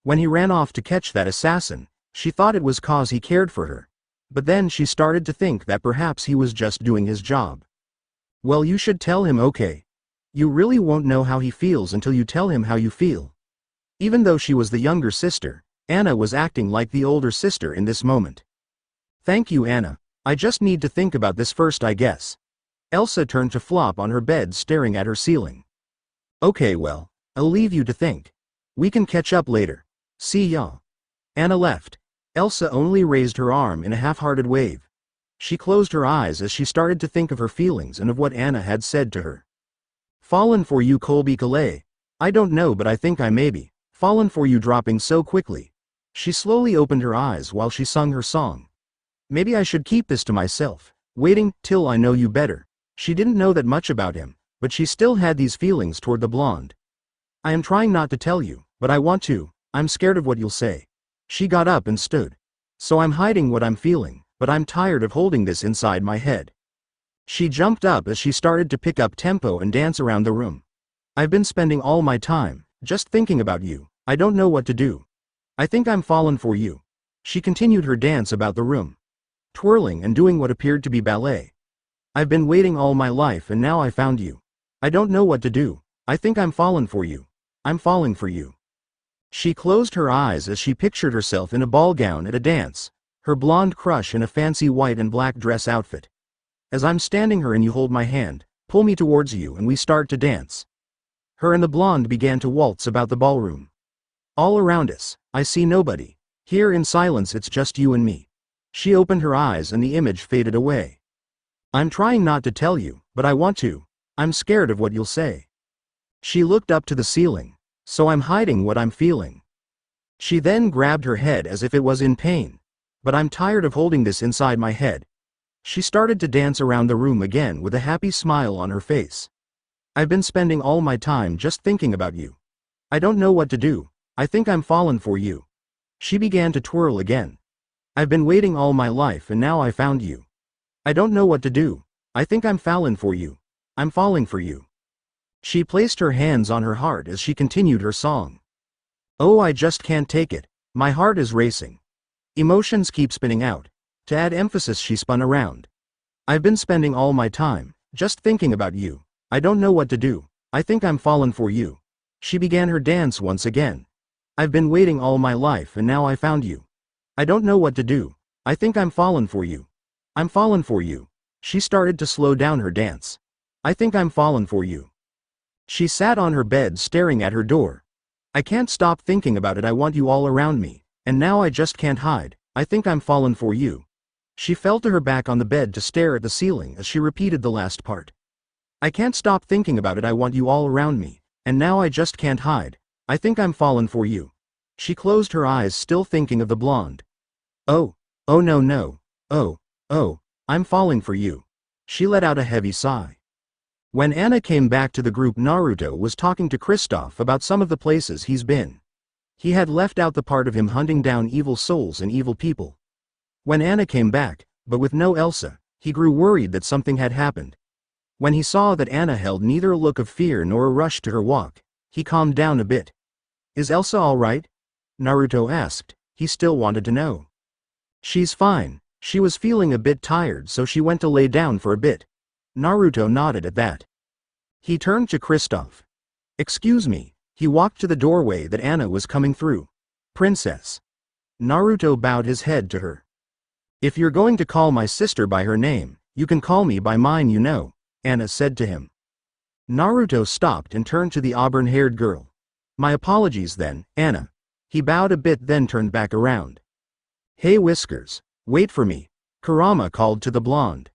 When he ran off to catch that assassin, she thought it was cause he cared for her. But then she started to think that perhaps he was just doing his job. Well, you should tell him, okay? You really won't know how he feels until you tell him how you feel. Even though she was the younger sister, Anna was acting like the older sister in this moment. Thank you, Anna. I just need to think about this first, I guess. Elsa turned to flop on her bed, staring at her ceiling. Okay, well, I'll leave you to think. We can catch up later. See ya. Anna left. Elsa only raised her arm in a half-hearted wave. She closed her eyes as she started to think of her feelings and of what Anna had said to her. Fallen for you, Colby Calais. I don't know, but I think I may be. Fallen for you, dropping so quickly. She slowly opened her eyes while she sung her song. Maybe I should keep this to myself. Waiting till I know you better. She didn't know that much about him, but she still had these feelings toward the blonde. I am trying not to tell you, but I want to. I'm scared of what you'll say. She got up and stood. So I'm hiding what I'm feeling, but I'm tired of holding this inside my head. She jumped up as she started to pick up tempo and dance around the room. I've been spending all my time just thinking about you. I don't know what to do. I think I'm fallen for you. She continued her dance about the room, twirling and doing what appeared to be ballet. I've been waiting all my life and now I found you. I don't know what to do. I think I'm fallen for you. I'm falling for you. She closed her eyes as she pictured herself in a ball gown at a dance, her blonde crush in a fancy white and black dress outfit. As I'm standing here and you hold my hand, pull me towards you and we start to dance. Her and the blonde began to waltz about the ballroom. All around us, I see nobody. Here in silence it's just you and me. She opened her eyes and the image faded away. I'm trying not to tell you, but I want to. I'm scared of what you'll say. She looked up to the ceiling. So I'm hiding what I'm feeling. She then grabbed her head as if it was in pain. But I'm tired of holding this inside my head. She started to dance around the room again with a happy smile on her face. I've been spending all my time just thinking about you. I don't know what to do. I think I'm fallen for you. She began to twirl again. I've been waiting all my life and now I found you. I don't know what to do. I think I'm fallen for you. I'm falling for you. She placed her hands on her heart as she continued her song. Oh, I just can't take it. My heart is racing. Emotions keep spinning out. To add emphasis, she spun around. I've been spending all my time just thinking about you. I don't know what to do. I think I'm fallen for you. She began her dance once again. I've been waiting all my life and now I found you. I don't know what to do. I think I'm fallen for you. I'm fallen for you. She started to slow down her dance. I think I'm fallen for you. She sat on her bed staring at her door. I can't stop thinking about it. I want you all around me, and now I just can't hide. I think I'm fallen for you. She fell to her back on the bed to stare at the ceiling as she repeated the last part. I can't stop thinking about it. I want you all around me, and now I just can't hide. I think I'm fallen for you. She closed her eyes, still thinking of the blonde. Oh no. Oh, I'm falling for you. She let out a heavy sigh. When Anna came back to the group, Naruto was talking to Kristoff about some of the places he's been. He had left out the part of him hunting down evil souls and evil people. When Anna came back, but with no Elsa, he grew worried that something had happened. When he saw that Anna held neither a look of fear nor a rush to her walk, he calmed down a bit. Is Elsa all right? Naruto asked. He still wanted to know. She's fine. She was feeling a bit tired, so she went to lay down for a bit. Naruto nodded at that. He turned to Kristoff. Excuse me. He walked to the doorway that Anna was coming through. Princess. Naruto bowed his head to her. If you're going to call my sister by her name, you can call me by mine, you know, Anna said to him. Naruto stopped and turned to the auburn-haired girl. My apologies then, Anna. He bowed a bit, then turned back around. Hey Whiskers, wait for me, Kurama called to the blonde.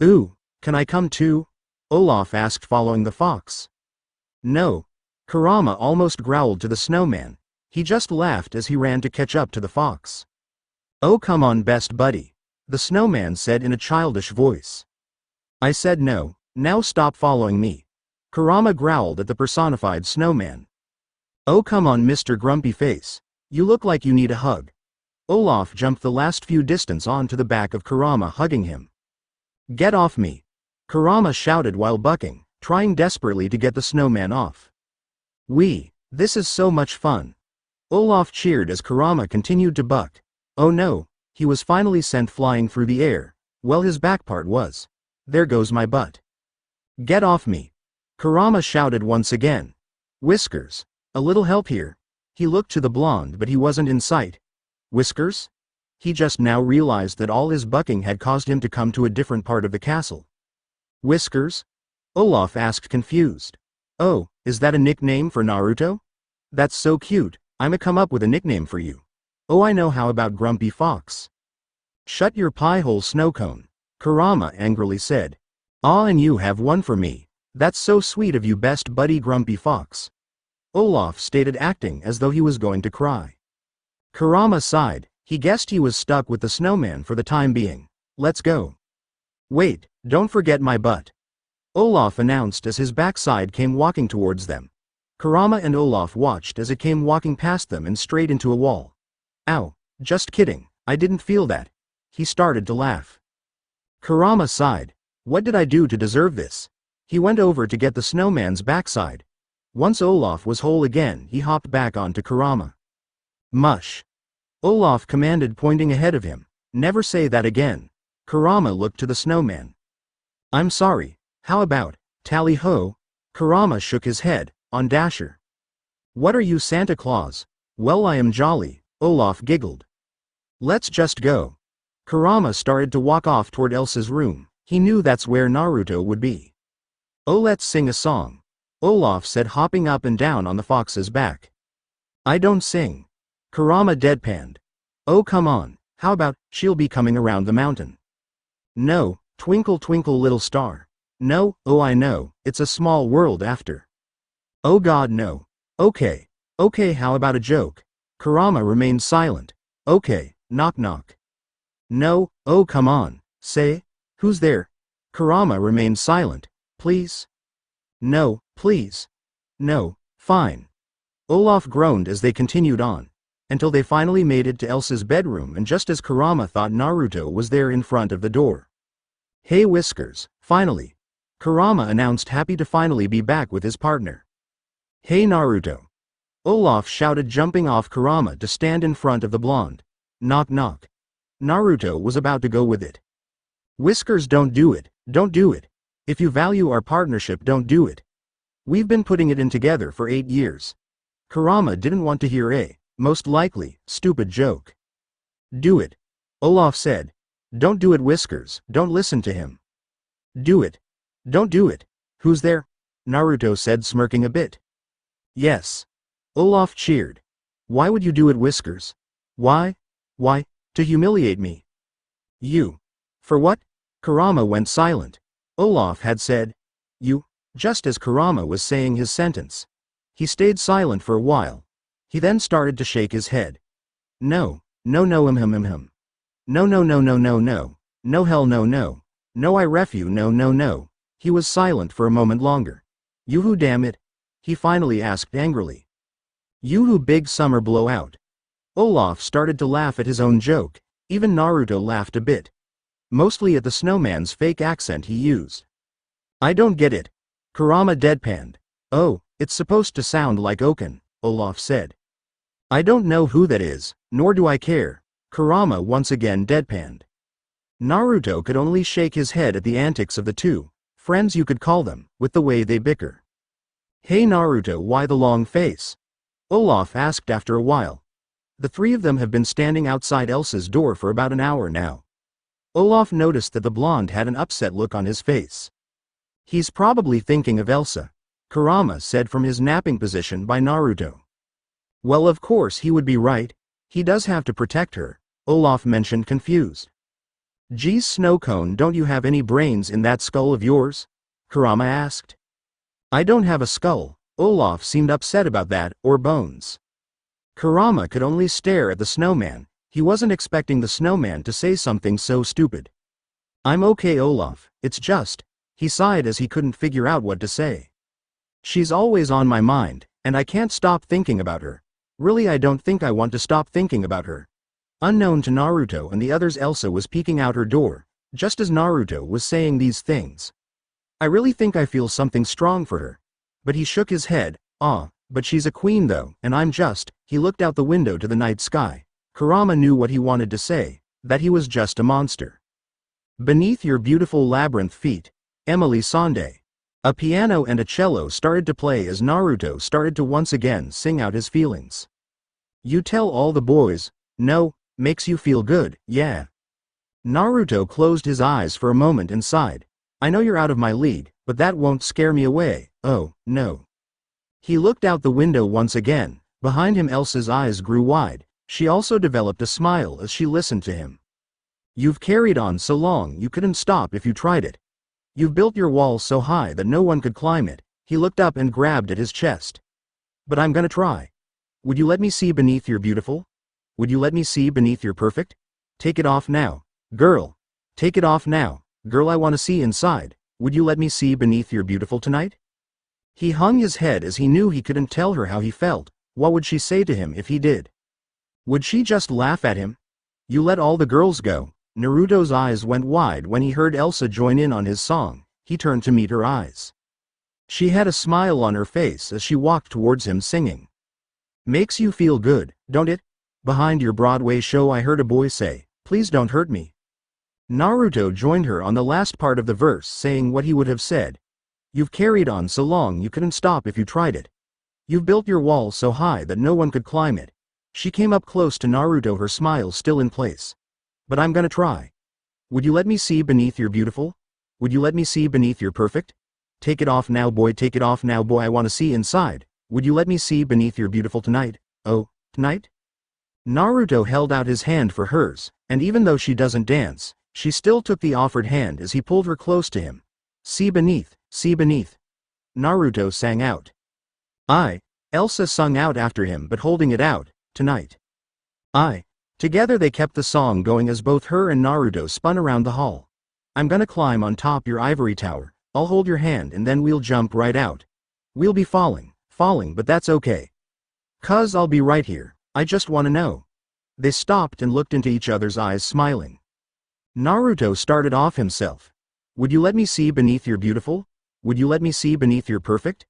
Ooh, can I come too? Olaf asked, following the fox. No. Kurama almost growled to the snowman. He just laughed as he ran to catch up to the fox. Oh come on best buddy, the snowman said in a childish voice. I said no, now stop following me. Kurama growled at the personified snowman. Oh come on Mr. Grumpy Face, you look like you need a hug. Olaf jumped the last few distance onto the back of Kurama, hugging him. Get off me, Kurama shouted while bucking, trying desperately to get the snowman off. This is so much fun. Olaf cheered as Kurama continued to buck. Oh no, he was finally sent flying through the air. Well, his back part was. There goes my butt. Get off me, Kurama shouted once again. Whiskers, a little help here. He looked to the blonde, but he wasn't in sight. Whiskers? He just now realized that all his bucking had caused him to come to a different part of the castle. Whiskers? Olaf asked, confused. Oh, is that a nickname for Naruto? That's so cute. I'ma come up with a nickname for you. Oh, I know. How about Grumpy Fox? Shut your pie-hole, Snowcone, Kurama angrily said. Ah, and you have one for me. That's so sweet of you, best buddy Grumpy Fox. Olaf stated, acting as though he was going to cry. Kurama sighed. He guessed he was stuck with the snowman for the time being. Let's go. Wait, don't forget my butt, Olaf announced as his backside came walking towards them. Kurama and Olaf watched as it came walking past them and straight into a wall. Ow, just kidding, I didn't feel that. He started to laugh. Kurama sighed. What did I do to deserve this? He went over to get the snowman's backside. Once Olaf was whole again, he hopped back onto Kurama. Mush, Olaf commanded, pointing ahead of him. Never say that again. Kurama looked to the snowman. I'm sorry. How about, tally-ho? Kurama shook his head, on Dasher. What are you, Santa Claus? Well, I am jolly, Olaf giggled. Let's just go. Kurama started to walk off toward Elsa's room. He knew that's where Naruto would be. Oh, let's sing a song, Olaf said, hopping up and down on the fox's back. I don't sing, Kurama deadpanned. Oh come on, how about, she'll be coming around the mountain. No, twinkle twinkle little star. No, oh I know, it's a small world after. Oh god no. Okay, how about a joke? Kurama remained silent. Okay, knock knock. No, oh come on, say, who's there? Kurama remained silent. Please? No, please. No, fine. Olaf groaned as they continued on, until they finally made it to Elsa's bedroom, and just as Kurama thought, Naruto was there in front of the door. Hey Whiskers, finally, Kurama announced, happy to finally be back with his partner. Hey Naruto, Olaf shouted, jumping off Kurama to stand in front of the blonde. Knock knock. Naruto was about to go with it. Whiskers, don't do it, don't do it. If you value our partnership, don't do it. We've been putting it in together for 8 years. Kurama didn't want to hear a, most likely, stupid joke. Do it, Olaf said. Don't do it, Whiskers, don't listen to him. Do it. Don't do it. Who's there? Naruto said, smirking a bit. Yes. Olaf cheered. Why would you do it, Whiskers? Why? Why, to humiliate me. You. For what? Kurama went silent. Olaf had said, you, just as Kurama was saying his sentence. He stayed silent for a while. He then started to shake his head. No, no, no, him. No, no, no, no, no, no. No, hell no, no. No, I ref you, no, no, no. He was silent for a moment longer. You who, damn it? He finally asked angrily. You who, big summer blowout? Olaf started to laugh at his own joke. Even Naruto laughed a bit. Mostly at the snowman's fake accent he used. I don't get it. Kurama deadpanned. Oh, it's supposed to sound like Oken, Olaf said. I don't know who that is, nor do I care. Kurama once again deadpanned. Naruto could only shake his head at the antics of the two, friends you could call them, with the way they bicker. Hey Naruto, why the long face? Olaf asked after a while. The three of them have been standing outside Elsa's door for about an hour now. Olaf noticed that the blonde had an upset look on his face. He's probably thinking of Elsa, Kurama said from his napping position by Naruto. Well, of course he would be right. He does have to protect her, Olaf mentioned confused. Geez, Snowcone, don't you have any brains in that skull of yours? Kurama asked. I don't have a skull. Olaf seemed upset about that, or bones. Kurama could only stare at the snowman. He wasn't expecting the snowman to say something so stupid. I'm okay, Olaf, it's just, he sighed as he couldn't figure out what to say. She's always on my mind, and I can't stop thinking about her. Really, I don't think I want to stop thinking about her. Unknown to Naruto and the others, Elsa was peeking out her door, just as Naruto was saying these things. I really think I feel something strong for her. But he shook his head. But she's a queen though, and I'm just, he looked out the window to the night sky. Kurama knew what he wanted to say, that he was just a monster. Beneath your beautiful labyrinth feet, Emily Sande. A piano and a cello started to play as Naruto started to once again sing out his feelings. You tell all the boys, no, makes you feel good, yeah. Naruto closed his eyes for a moment and sighed. I know you're out of my league, but that won't scare me away, oh, no. He looked out the window once again. Behind him Elsa's eyes grew wide. She also developed a smile as she listened to him. You've carried on so long you couldn't stop if you tried it. You've built your wall so high that no one could climb it. He looked up and grabbed at his chest. But I'm gonna try. Would you let me see beneath your beautiful? Would you let me see beneath your perfect? Take it off now. Girl. Take it off now. Girl, I wanna see inside. Would you let me see beneath your beautiful tonight? He hung his head as he knew he couldn't tell her how he felt. What would she say to him if he did? Would she just laugh at him? You let all the girls go. Naruto's eyes went wide when he heard Elsa join in on his song. He turned to meet her eyes. She had a smile on her face as she walked towards him singing. Makes you feel good, don't it? Behind your Broadway show I heard a boy say, please don't hurt me. Naruto joined her on the last part of the verse, saying what he would have said. You've carried on so long you couldn't stop if you tried it. You've built your wall so high that no one could climb it. She came up close to Naruto, her smile still in place. But I'm gonna try. Would you let me see beneath your beautiful? Would you let me see beneath your perfect? Take it off now, boy, take it off now, boy, I wanna see inside. Would you let me see beneath your beautiful tonight? Oh, tonight? Naruto held out his hand for hers, and even though she doesn't dance, she still took the offered hand as he pulled her close to him. See beneath, Naruto sang out. Elsa sung out after him, but holding it out, tonight. Together they kept the song going as both her and Naruto spun around the hall. I'm gonna climb on top your ivory tower, I'll hold your hand and then we'll jump right out. We'll be falling, but that's okay. 'Cause I'll be right here, I just wanna know. They stopped and looked into each other's eyes smiling. Naruto started off himself. Would you let me see beneath your beautiful? Would you let me see beneath your perfect?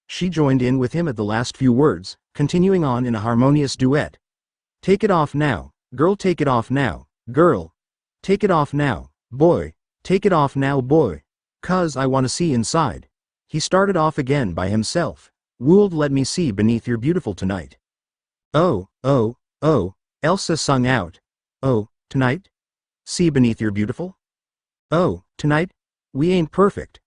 She joined in with him at the last few words, continuing on in a harmonious duet. Take it off now, girl, take it off now, girl. Take it off now, boy. Take it off now, boy. 'Cause I wanna see inside. He started off again by himself. Would let me see beneath your beautiful tonight. Oh, Elsa sung out. Oh, tonight? See beneath your beautiful? Oh, tonight? We ain't perfect,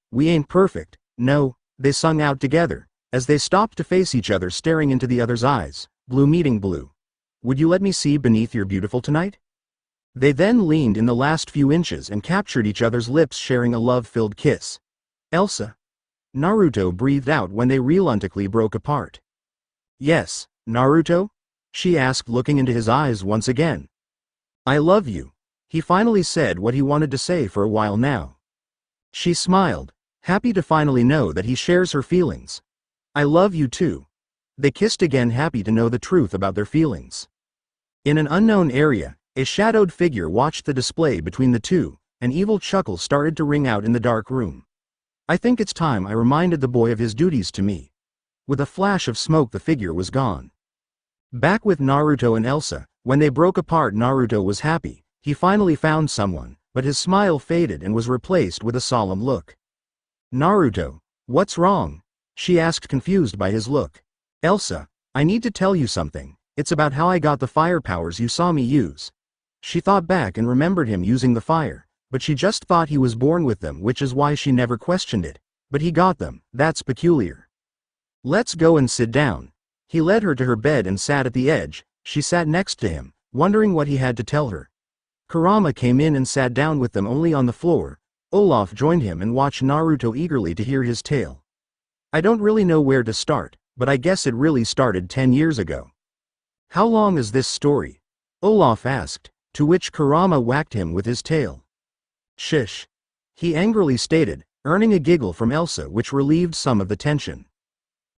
no, they sung out together. As they stopped to face each other staring into the other's eyes, blue meeting blue. Would you let me see beneath your beautiful tonight? They then leaned in the last few inches and captured each other's lips, sharing a love-filled kiss. Elsa. Naruto breathed out when they reluctantly broke apart. Yes, Naruto? She asked, looking into his eyes once again. I love you. He finally said what he wanted to say for a while now. She smiled, happy to finally know that he shares her feelings. I love you too. They kissed again, happy to know the truth about their feelings. In an unknown area, a shadowed figure watched the display between the two. An evil chuckle started to ring out in the dark room. I think it's time I reminded the boy of his duties to me. With a flash of smoke, the figure was gone. Back with Naruto and Elsa, when they broke apart, Naruto was happy. He finally found someone, but his smile faded and was replaced with a solemn look. Naruto, what's wrong? She asked, confused by his look. Elsa, I need to tell you something. It's about how I got the fire powers you saw me use. She thought back and remembered him using the fire, but she just thought he was born with them, which is why she never questioned it. But he got them, that's peculiar. Let's go and sit down. He led her to her bed and sat at the edge. She sat next to him, wondering what he had to tell her. Kurama came in and sat down with them only on the floor. Olaf joined him and watched Naruto eagerly to hear his tale. I don't really know where to start, but I guess it really started 10 years ago. How long is this story? Olaf asked, to which Kurama whacked him with his tail. Shish. He angrily stated, earning a giggle from Elsa, which relieved some of the tension.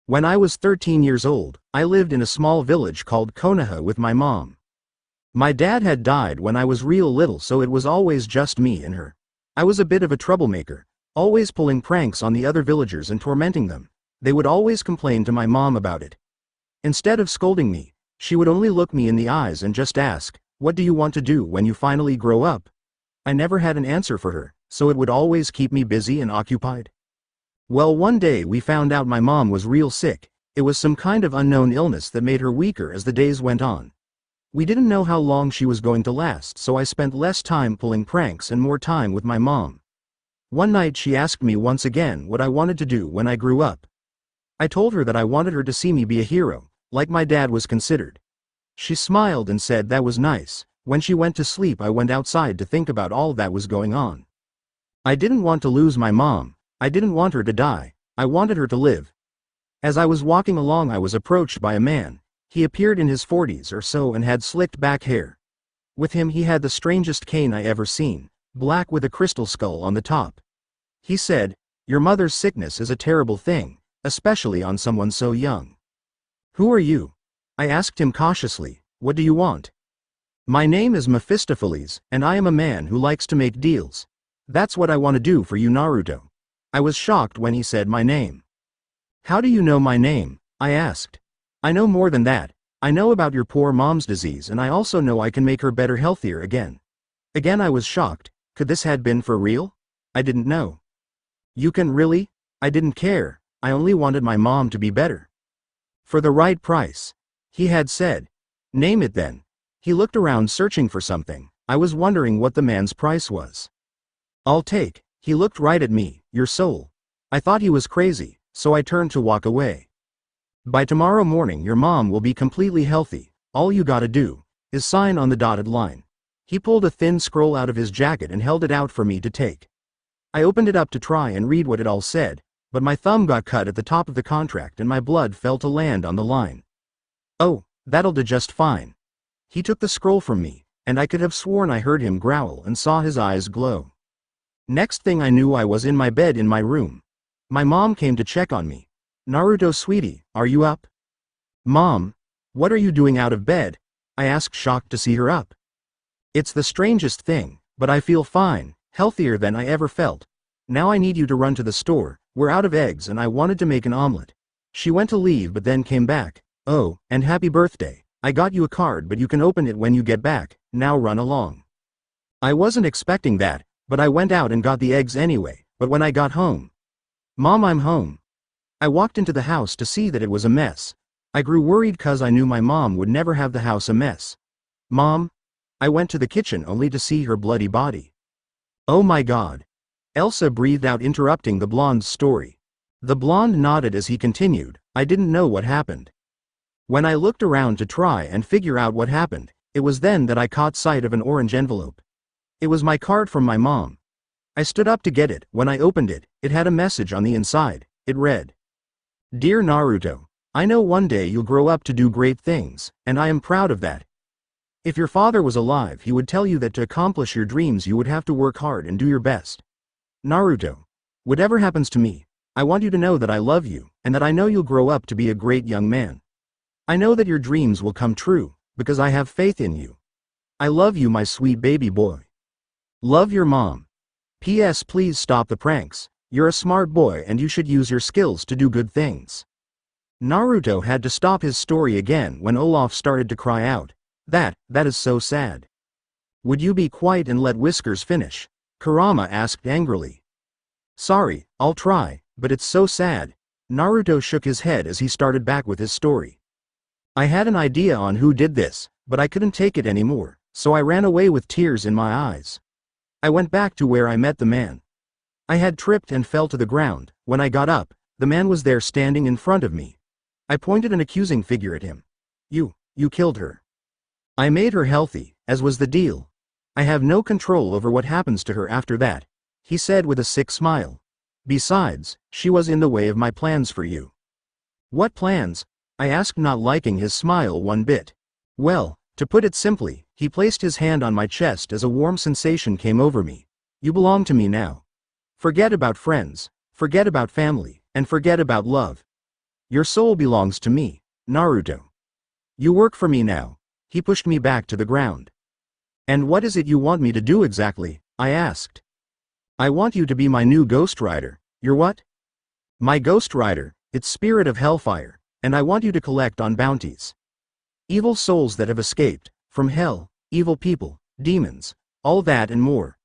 When I was 13 years old, I lived in a small village called Konoha with my mom. My dad had died when I was real little, so it was always just me and her. I was a bit of a troublemaker, always pulling pranks on the other villagers and tormenting them. They would always complain to my mom about it. Instead of scolding me, she would only look me in the eyes and just ask, what do you want to do when you finally grow up? I never had an answer for her, so it would always keep me busy and occupied. Well, one day we found out my mom was real sick. It was some kind of unknown illness that made her weaker as the days went on. We didn't know how long she was going to last, so I spent less time pulling pranks and more time with my mom. One night she asked me once again what I wanted to do when I grew up. I told her that I wanted her to see me be a hero, like my dad was considered. She smiled and said that was nice. When she went to sleep, I went outside to think about all that was going on. I didn't want to lose my mom. I didn't want her to die. I wanted her to live. As I was walking along, I was approached by a man. He appeared in his 40s or so and had slicked back hair. With him he had the strangest cane I ever seen, black with a crystal skull on the top. He said, "Your mother's sickness is a terrible thing, especially on someone so young." "Who are you?" I asked him cautiously. "What do you want?" "My name is Mephistopheles, and I am a man who likes to make deals. That's what I want to do for you, Naruto." I was shocked when he said my name. "How do you know my name?" I asked. "I know more than that. I know about your poor mom's disease, and I also know I can make her better, healthier again." Again I was shocked. Could this had been for real? I didn't know. "You can really?" I didn't care. I only wanted my mom to be better. "For the right price," he had said. "Name it then." He looked around searching for something. I was wondering what the man's price was. "I'll take." He looked right at me. "Your soul." I thought he was crazy, so I turned to walk away. "By tomorrow morning your mom will be completely healthy. All you gotta do is sign on the dotted line." He pulled a thin scroll out of his jacket and held it out for me to take. I opened it up to try and read what it all said, but my thumb got cut at the top of the contract and my blood fell to land on the line. "Oh, that'll do just fine." He took the scroll from me, and I could have sworn I heard him growl and saw his eyes glow. Next thing I knew, I was in my bed in my room. My mom came to check on me. "Naruto, sweetie, are you up?" "Mom, what are you doing out of bed?" I asked, shocked to see her up. "It's the strangest thing, but I feel fine, healthier than I ever felt. Now I need you to run to the store. We're out of eggs and I wanted to make an omelet." She went to leave but then came back. "Oh, and happy birthday. I got you a card, but you can open it when you get back. Now run along." I wasn't expecting that, but I went out and got the eggs anyway. But when I got home, "Mom, I'm home." I walked into the house to see that it was a mess. I grew worried cause I knew my mom would never have the house a mess. "Mom?" I went to the kitchen only to see her bloody body. "Oh my God." Elsa breathed out, interrupting the blonde's story. The blonde nodded as he continued, I didn't know what happened. When I looked around to try and figure out what happened, it was then that I caught sight of an orange envelope. It was my card from my mom. I stood up to get it. When I opened it, it had a message on the inside. It read, Dear Naruto, I know one day you'll grow up to do great things, and I am proud of that. If your father was alive, he would tell you that to accomplish your dreams you would have to work hard and do your best. Naruto, whatever happens to me, I want you to know that I love you, and that I know you'll grow up to be a great young man. I know that your dreams will come true, because I have faith in you. I love you, my sweet baby boy. Love your mom. P.S. Please stop the pranks. You're a smart boy and you should use your skills to do good things. Naruto had to stop his story again when Olaf started to cry out. That is so sad. Would you be quiet and let Whiskers finish? Kurama asked angrily. Sorry, I'll try, but it's so sad. Naruto shook his head as he started back with his story. I had an idea on who did this, but I couldn't take it anymore, so I ran away with tears in my eyes. I went back to where I met the man. I had tripped and fell to the ground. When I got up, the man was there standing in front of me. I pointed an accusing finger at him. You killed her. I made her healthy, as was the deal. I have no control over what happens to her after that, he said with a sick smile. Besides, she was in the way of my plans for you. What plans? I asked, not liking his smile one bit. Well, to put it simply, he placed his hand on my chest as a warm sensation came over me. You belong to me now. Forget about friends, forget about family, and forget about love. Your soul belongs to me, Naruto. You work for me now. He pushed me back to the ground. And what is it you want me to do exactly? I asked. I want you to be my new Ghost Rider. Your what? My Ghost Rider, it's Spirit of Hellfire, and I want you to collect on bounties. Evil souls that have escaped from hell, evil people, demons, all that and more.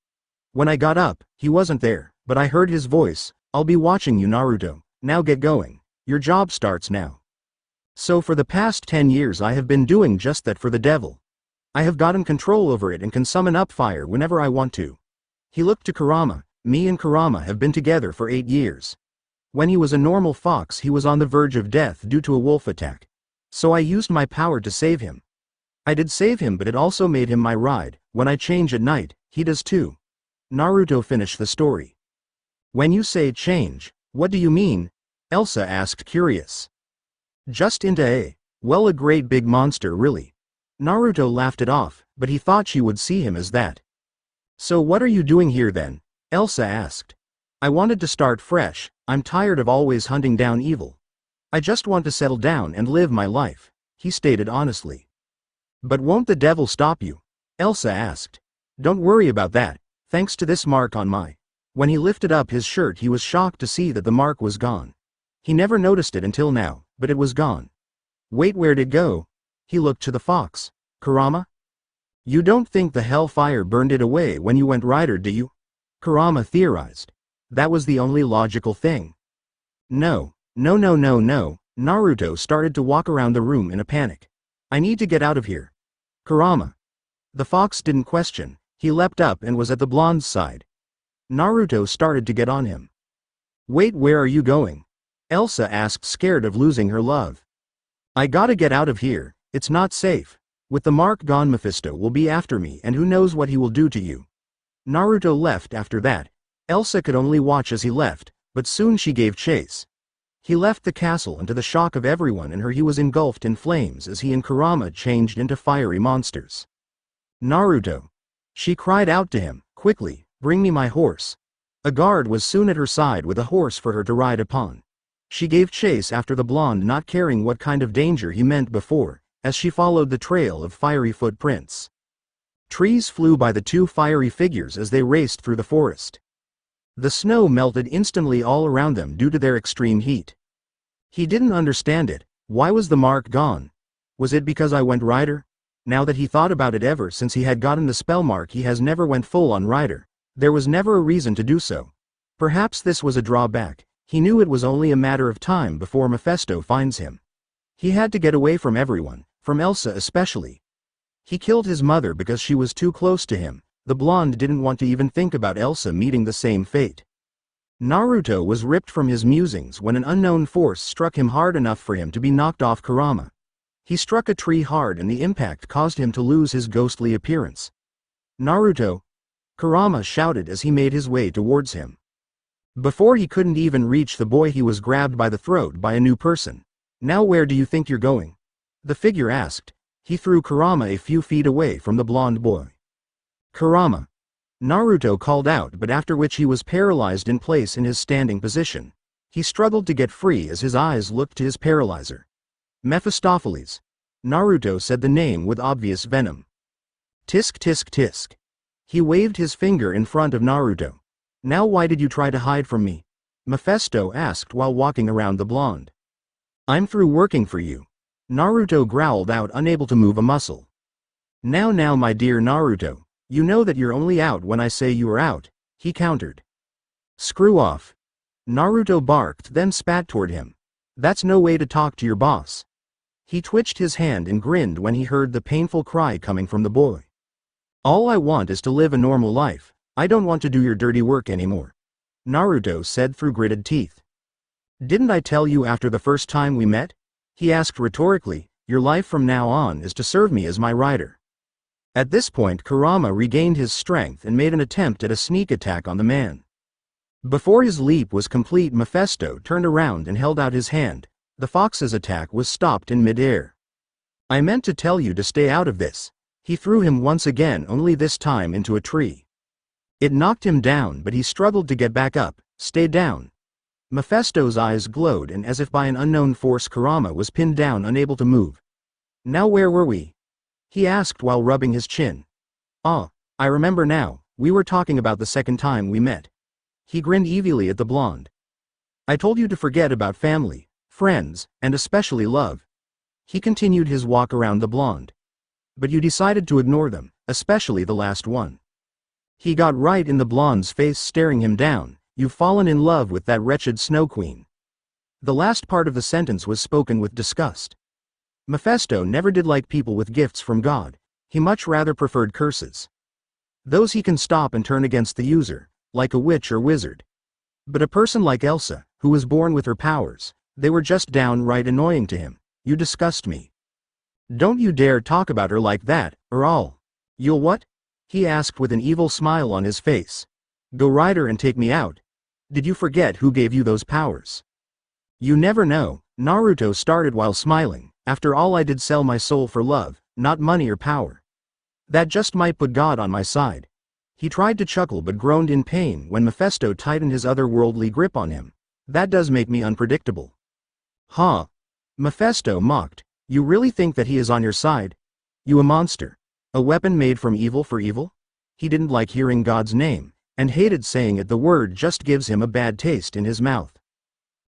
When I got up, he wasn't there, but I heard his voice. I'll be watching you, Naruto. Now get going. Your job starts now. So for the past 10 years I have been doing just that for the devil. I have gotten control over it and can summon up fire whenever I want to. He looked to Kurama. Me and Kurama have been together for 8 years. When he was a normal fox, he was on the verge of death due to a wolf attack. So I used my power to save him. I did save him, but it also made him my ride. When I change at night, he does too. Naruto finished the story. When you say change, what do you mean? Elsa asked, curious. Just into a great big monster, really. Naruto laughed it off, but he thought she would see him as that. So what are you doing here then? Elsa asked. I wanted to start fresh. I'm tired of always hunting down evil. I just want to settle down and live my life, he stated honestly. But won't the devil stop you? Elsa asked. Don't worry about that, thanks to this mark on my. When he lifted up his shirt, he was shocked to see that the mark was gone. He never noticed it until now, but it was gone. Wait, where'd it go? He looked to the fox. Kurama? You don't think the hellfire burned it away when you went rider, do you? Kurama theorized. That was the only logical thing. No. Naruto started to walk around the room in a panic. I need to get out of here. Kurama. The fox didn't question. He leapt up and was at the blonde's side. Naruto started to get on him. Wait, where are you going? Elsa asked, scared of losing her love. I gotta get out of here, it's not safe. With the mark gone, Mephisto will be after me, and who knows what he will do to you. Naruto left after that. Elsa could only watch as he left, but soon she gave chase. He left the castle, and to the shock of everyone in her, he was engulfed in flames as he and Kurama changed into fiery monsters. Naruto. She cried out to him, quickly, bring me my horse. A guard was soon at her side with a horse for her to ride upon. She gave chase after the blonde, not caring what kind of danger he meant before, as she followed the trail of fiery footprints. Trees flew by the two fiery figures as they raced through the forest. The snow melted instantly all around them due to their extreme heat. He didn't understand it. Why was the mark gone? Was it because I went rider? Now that he thought about it, ever since he had gotten the spell mark, he has never went full on rider. There was never a reason to do so. Perhaps this was a drawback. He knew it was only a matter of time before Mephisto finds him. He had to get away from everyone, from Elsa especially. He killed his mother because she was too close to him. The blonde didn't want to even think about Elsa meeting the same fate. Naruto was ripped from his musings when an unknown force struck him hard enough for him to be knocked off Kurama. He struck a tree hard and the impact caused him to lose his ghostly appearance. "Naruto!" Kurama shouted as he made his way towards him. Before he couldn't even reach the boy, he was grabbed by the throat by a new person. "Now where do you think you're going?" the figure asked. He threw Kurama a few feet away from the blonde boy. "Kurama!" Naruto called out, but after which he was paralyzed in place in his standing position. He struggled to get free as his eyes looked to his paralyzer. "Mephistopheles." Naruto said the name with obvious venom. "Tisk tisk tisk." He waved his finger in front of Naruto. "Now why did you try to hide from me?" Mephisto asked while walking around the blonde. "I'm through working for you." Naruto growled out, unable to move a muscle. Now my dear Naruto, you know that you're only out when I say you are out," he countered. "Screw off." Naruto barked, then spat toward him. "That's no way to talk to your boss." He twitched his hand and grinned when he heard the painful cry coming from the boy. "All I want is to live a normal life. I don't want to do your dirty work anymore," Naruto said through gritted teeth. "Didn't I tell you after the first time we met?" he asked rhetorically. "Your life from now on is to serve me as my rider." At this point Kurama regained his strength and made an attempt at a sneak attack on the man. Before his leap was complete, Mephisto turned around and held out his hand. The fox's attack was stopped in mid-air. "I meant to tell you to stay out of this." He threw him once again, only this time into a tree. It knocked him down, but he struggled to get back up. "Stay down." Mephisto's eyes glowed, and as if by an unknown force Kurama was pinned down, unable to move. "Now where were we?" he asked while rubbing his chin. "Ah, I remember now, we were talking about the second time we met." He grinned evilly at the blonde. "I told you to forget about family, friends, and especially love." He continued his walk around the blonde. "But you decided to ignore them, especially the last one." He got right in the blonde's face, staring him down. "You've fallen in love with that wretched Snow Queen." The last part of the sentence was spoken with disgust. Mephisto never did like people with gifts from God. He much rather preferred curses. Those he can stop and turn against the user, like a witch or wizard. But a person like Elsa, who was born with her powers, they were just downright annoying to him. "You disgust me. Don't you dare talk about her like that, or you'll what?" he asked with an evil smile on his face. "Go Rider and take me out. Did you forget who gave you those powers?" "You never know," Naruto started while smiling. "After all, I did sell my soul for love, not money or power. That just might put God on my side." He tried to chuckle but groaned in pain when Mephisto tightened his otherworldly grip on him. "That does make me unpredictable." "Huh?" Mephisto mocked. "You really think that he is on your side? You a monster. A weapon made from evil for evil?" He didn't like hearing God's name, and hated saying it. The word just gives him a bad taste in his mouth.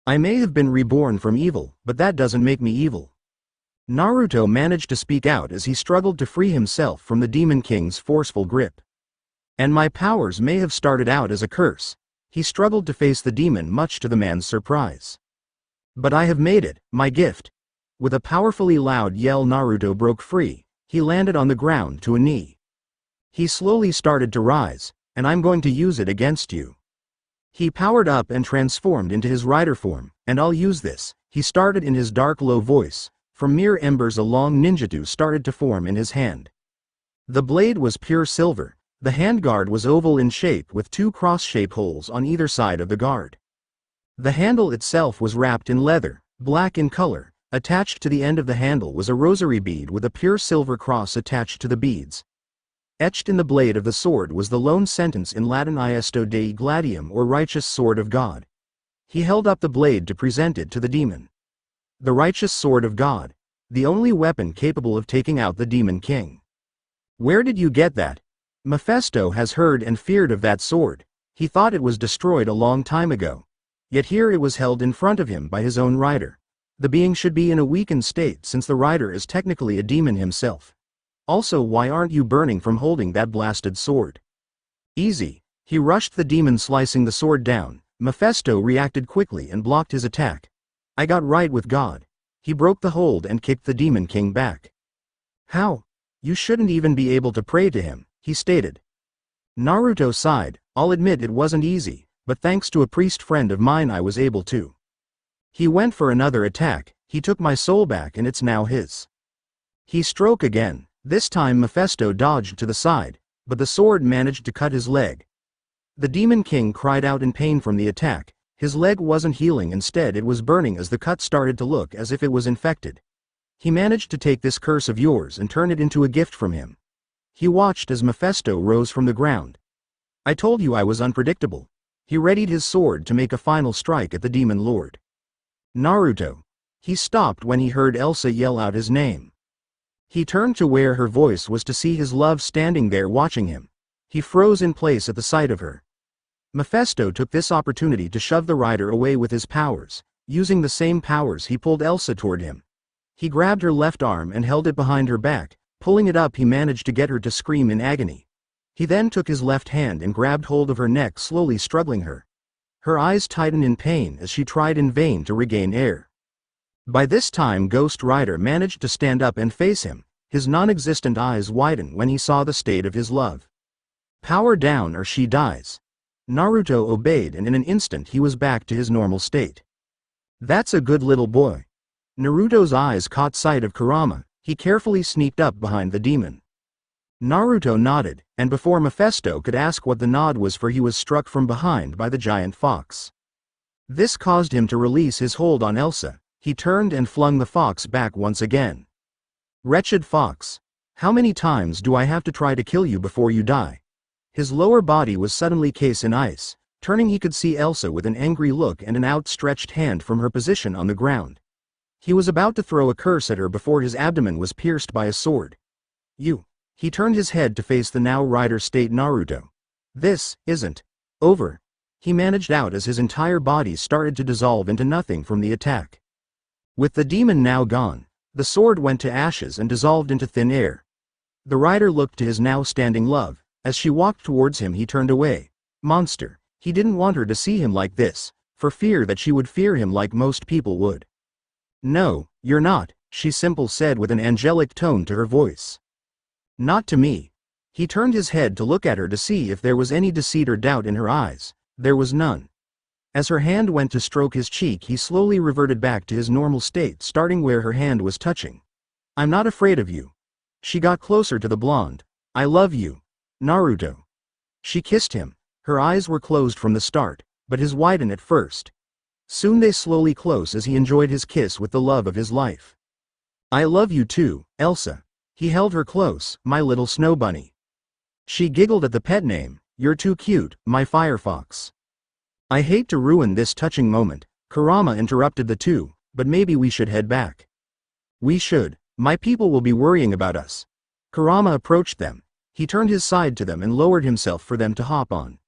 "I may have been reborn from evil, but that doesn't make me evil." Naruto managed to speak out as he struggled to free himself from the Demon King's forceful grip. "And my powers may have started out as a curse." He struggled to face the demon, much to the man's surprise. "But I have made it my gift." With a powerfully loud yell, Naruto broke free. He landed on the ground to a knee. He slowly started to rise. "And I'm going to use it against you." He powered up and transformed into his rider form. "And I'll use this," he started in his dark, low voice. From mere embers a long ninjutsu started to form in his hand. The blade was pure silver. The handguard was oval in shape with two cross-shaped holes on either side of the guard. The handle itself was wrapped in leather, black in color. Attached to the end of the handle was a rosary bead with a pure silver cross attached to the beads. Etched in the blade of the sword was the lone sentence in Latin, Iesto Dei Gladium, or righteous sword of God. He held up the blade to present it to the demon. The righteous sword of God. The only weapon capable of taking out the Demon King. "Where did you get that?" Mephisto has heard and feared of that sword. He thought it was destroyed a long time ago. Yet here it was held in front of him by his own rider. The being should be in a weakened state since the rider is technically a demon himself. Also, why aren't you burning from holding that blasted sword? "Easy." He rushed the demon, slicing the sword down. Mephisto reacted quickly and blocked his attack. "I got right with God." He broke the hold and kicked the Demon King back. "How? You shouldn't even be able to pray to him," he stated. Naruto sighed. "I'll admit it wasn't easy. but thanks to a priest friend of mine I was able to. He went for another attack, he took my soul back and it's now his. He struck again, this time Mephisto dodged to the side, but the sword managed to cut his leg. The Demon King cried out in pain from the attack, his leg wasn't healing, instead it was burning as the cut started to look as if it was infected. He managed to take this curse of yours and turn it into a gift from him. He watched as Mephisto rose from the ground. I told you I was unpredictable. He readied his sword to make a final strike at the Demon Lord. Naruto. He stopped when he heard Elsa yell out his name. He turned to where her voice was to see his love standing there watching him. He froze in place at the sight of her. Mephisto took this opportunity to shove the rider away with his powers. Using the same powers, he pulled Elsa toward him. He grabbed her left arm and held it behind her back. Pulling it up, he managed to get her to scream in agony. He then took his left hand and grabbed hold of her neck, slowly struggling her. Her eyes tightened in pain as she tried in vain to regain air. By this time Ghost Rider managed to stand up and face him. His non-existent eyes widened when he saw the state of his love. Power down or she dies. Naruto obeyed, and in an instant he was back to his normal state. That's a good little boy. Naruto's eyes caught sight of Kurama. He carefully sneaked up behind the demon. Naruto nodded, and before Mephisto could ask what the nod was for, he was struck from behind by the giant fox. This caused him to release his hold on Elsa. He turned and flung the fox back once again. Wretched fox. How many times do I have to try to kill you before you die? His lower body was suddenly case in ice. Turning, he could see Elsa with an angry look and an outstretched hand from her position on the ground. He was about to throw a curse at her before his abdomen was pierced by a sword. You. He turned his head to face the now rider state Naruto. This isn't over. He managed out as his entire body started to dissolve into nothing from the attack. With the demon now gone, the sword went to ashes and dissolved into thin air. The rider looked to his now standing love. As she walked towards him, he turned away. Monster. He didn't want her to see him like this, for fear that she would fear him like most people would. No, you're not, she simply said with an angelic tone to her voice. Not to me. He turned his head to look at her to see if there was any deceit or doubt in her eyes. There was none. As her hand went to stroke his cheek, he slowly reverted back to his normal state, starting where her hand was touching. I'm not afraid of you. She got closer to the blonde. I love you, Naruto. She kissed him. Her eyes were closed from the start, but his widened at first. Soon they slowly closed as he enjoyed his kiss with the love of his life. I love you too, Elsa. He held her close, my little snow bunny. She giggled at the pet name. You're too cute, my firefox. I hate to ruin this touching moment, Kurama interrupted the two, but maybe we should head back. We should. My people will be worrying about us. Kurama approached them. He turned his side to them and lowered himself for them to hop on.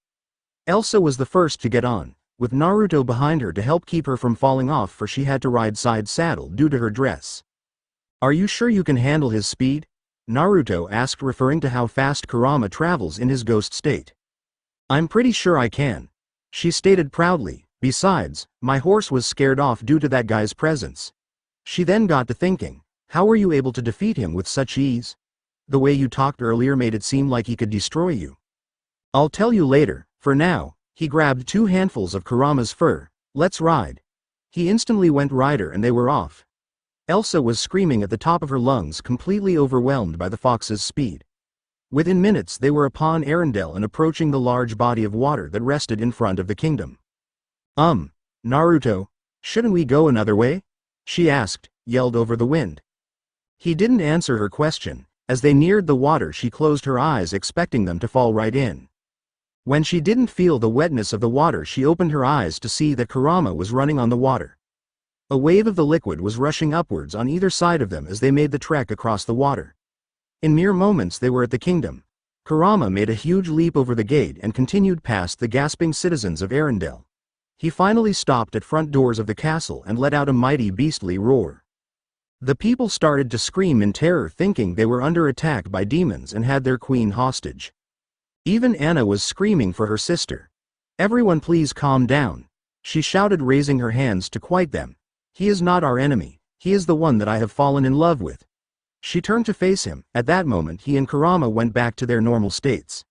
Elsa was the first to get on, with Naruto behind her to help keep her from falling off, for she had to ride side saddle due to her dress. Are you sure you can handle his speed? Naruto asked, referring to how fast Kurama travels in his ghost state. I'm pretty sure I can, she stated proudly. Besides, my horse was scared off due to that guy's presence. She then got to thinking, how were you able to defeat him with such ease? The way you talked earlier made it seem like he could destroy you. I'll tell you later. For now, he grabbed 2 handfuls of Kurama's fur. Let's ride. He instantly went rider and they were off. Elsa was screaming at the top of her lungs, completely overwhelmed by the fox's speed. Within minutes they were upon Arendelle and approaching the large body of water that rested in front of the kingdom. Naruto, shouldn't we go another way? She asked, yelled over the wind. He didn't answer her question. As they neared the water, she closed her eyes, expecting them to fall right in. When she didn't feel the wetness of the water, she opened her eyes to see that Kurama was running on the water. A wave of the liquid was rushing upwards on either side of them as they made the trek across the water. In mere moments they were at the kingdom. Kurama made a huge leap over the gate and continued past the gasping citizens of Arendelle. He finally stopped at front doors of the castle and let out a mighty beastly roar. The people started to scream in terror, thinking they were under attack by demons and had their queen hostage. Even Anna was screaming for her sister. Everyone, please calm down, she shouted, raising her hands to quiet them. He is not our enemy, he is the one that I have fallen in love with. She turned to face him. At that moment he and Kurama went back to their normal states.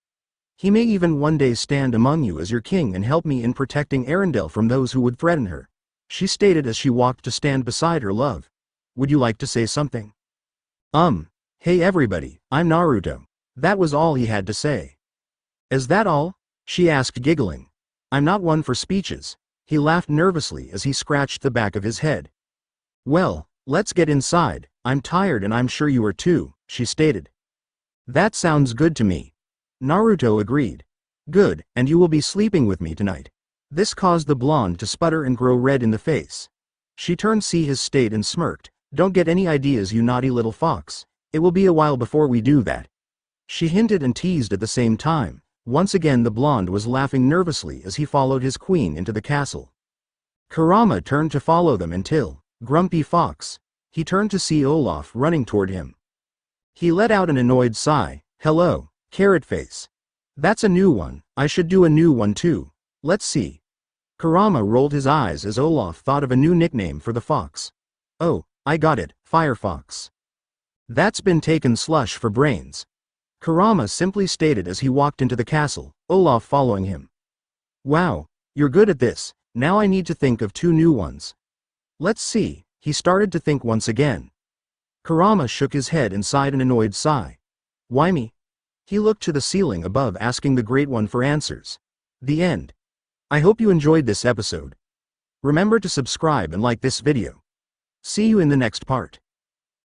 He may even one day stand among you as your king and help me in protecting Arendelle from those who would threaten her," she stated as she walked to stand beside her love. "Would you like to say something?" Hey everybody, I'm Naruto." That was all he had to say. "Is that all?" she asked, giggling. "I'm not one for speeches." He laughed nervously as he scratched the back of his head. "Well, let's get inside. I'm tired and I'm sure you are too," she stated. "That sounds good to me." Naruto agreed. "Good, and you will be sleeping with me tonight." This caused the blonde to sputter and grow red in the face. She turned to see his state and smirked. "Don't get any ideas, you naughty little fox. It will be a while before we do that." She hinted and teased at the same time. Once again the blonde was laughing nervously as he followed his queen into the castle. Kurama turned to follow them until, "Grumpy fox." He turned to see Olaf running toward him. He let out an annoyed sigh. "Hello, carrot face. That's a new one. I should do a new one too. Let's see." Kurama rolled his eyes as Olaf thought of a new nickname for the fox. "Oh, I got it, Firefox." "That's been taken slush for brains," Kurama simply stated as he walked into the castle, Olaf following him. "Wow, you're good at this. Now I need to think of two new ones. Let's see." He started to think once again. Kurama shook his head and sighed an annoyed sigh. "Why me?" He looked to the ceiling above, asking the Great One for answers. The end. I hope you enjoyed this episode. Remember to subscribe and like this video. See you in the next part.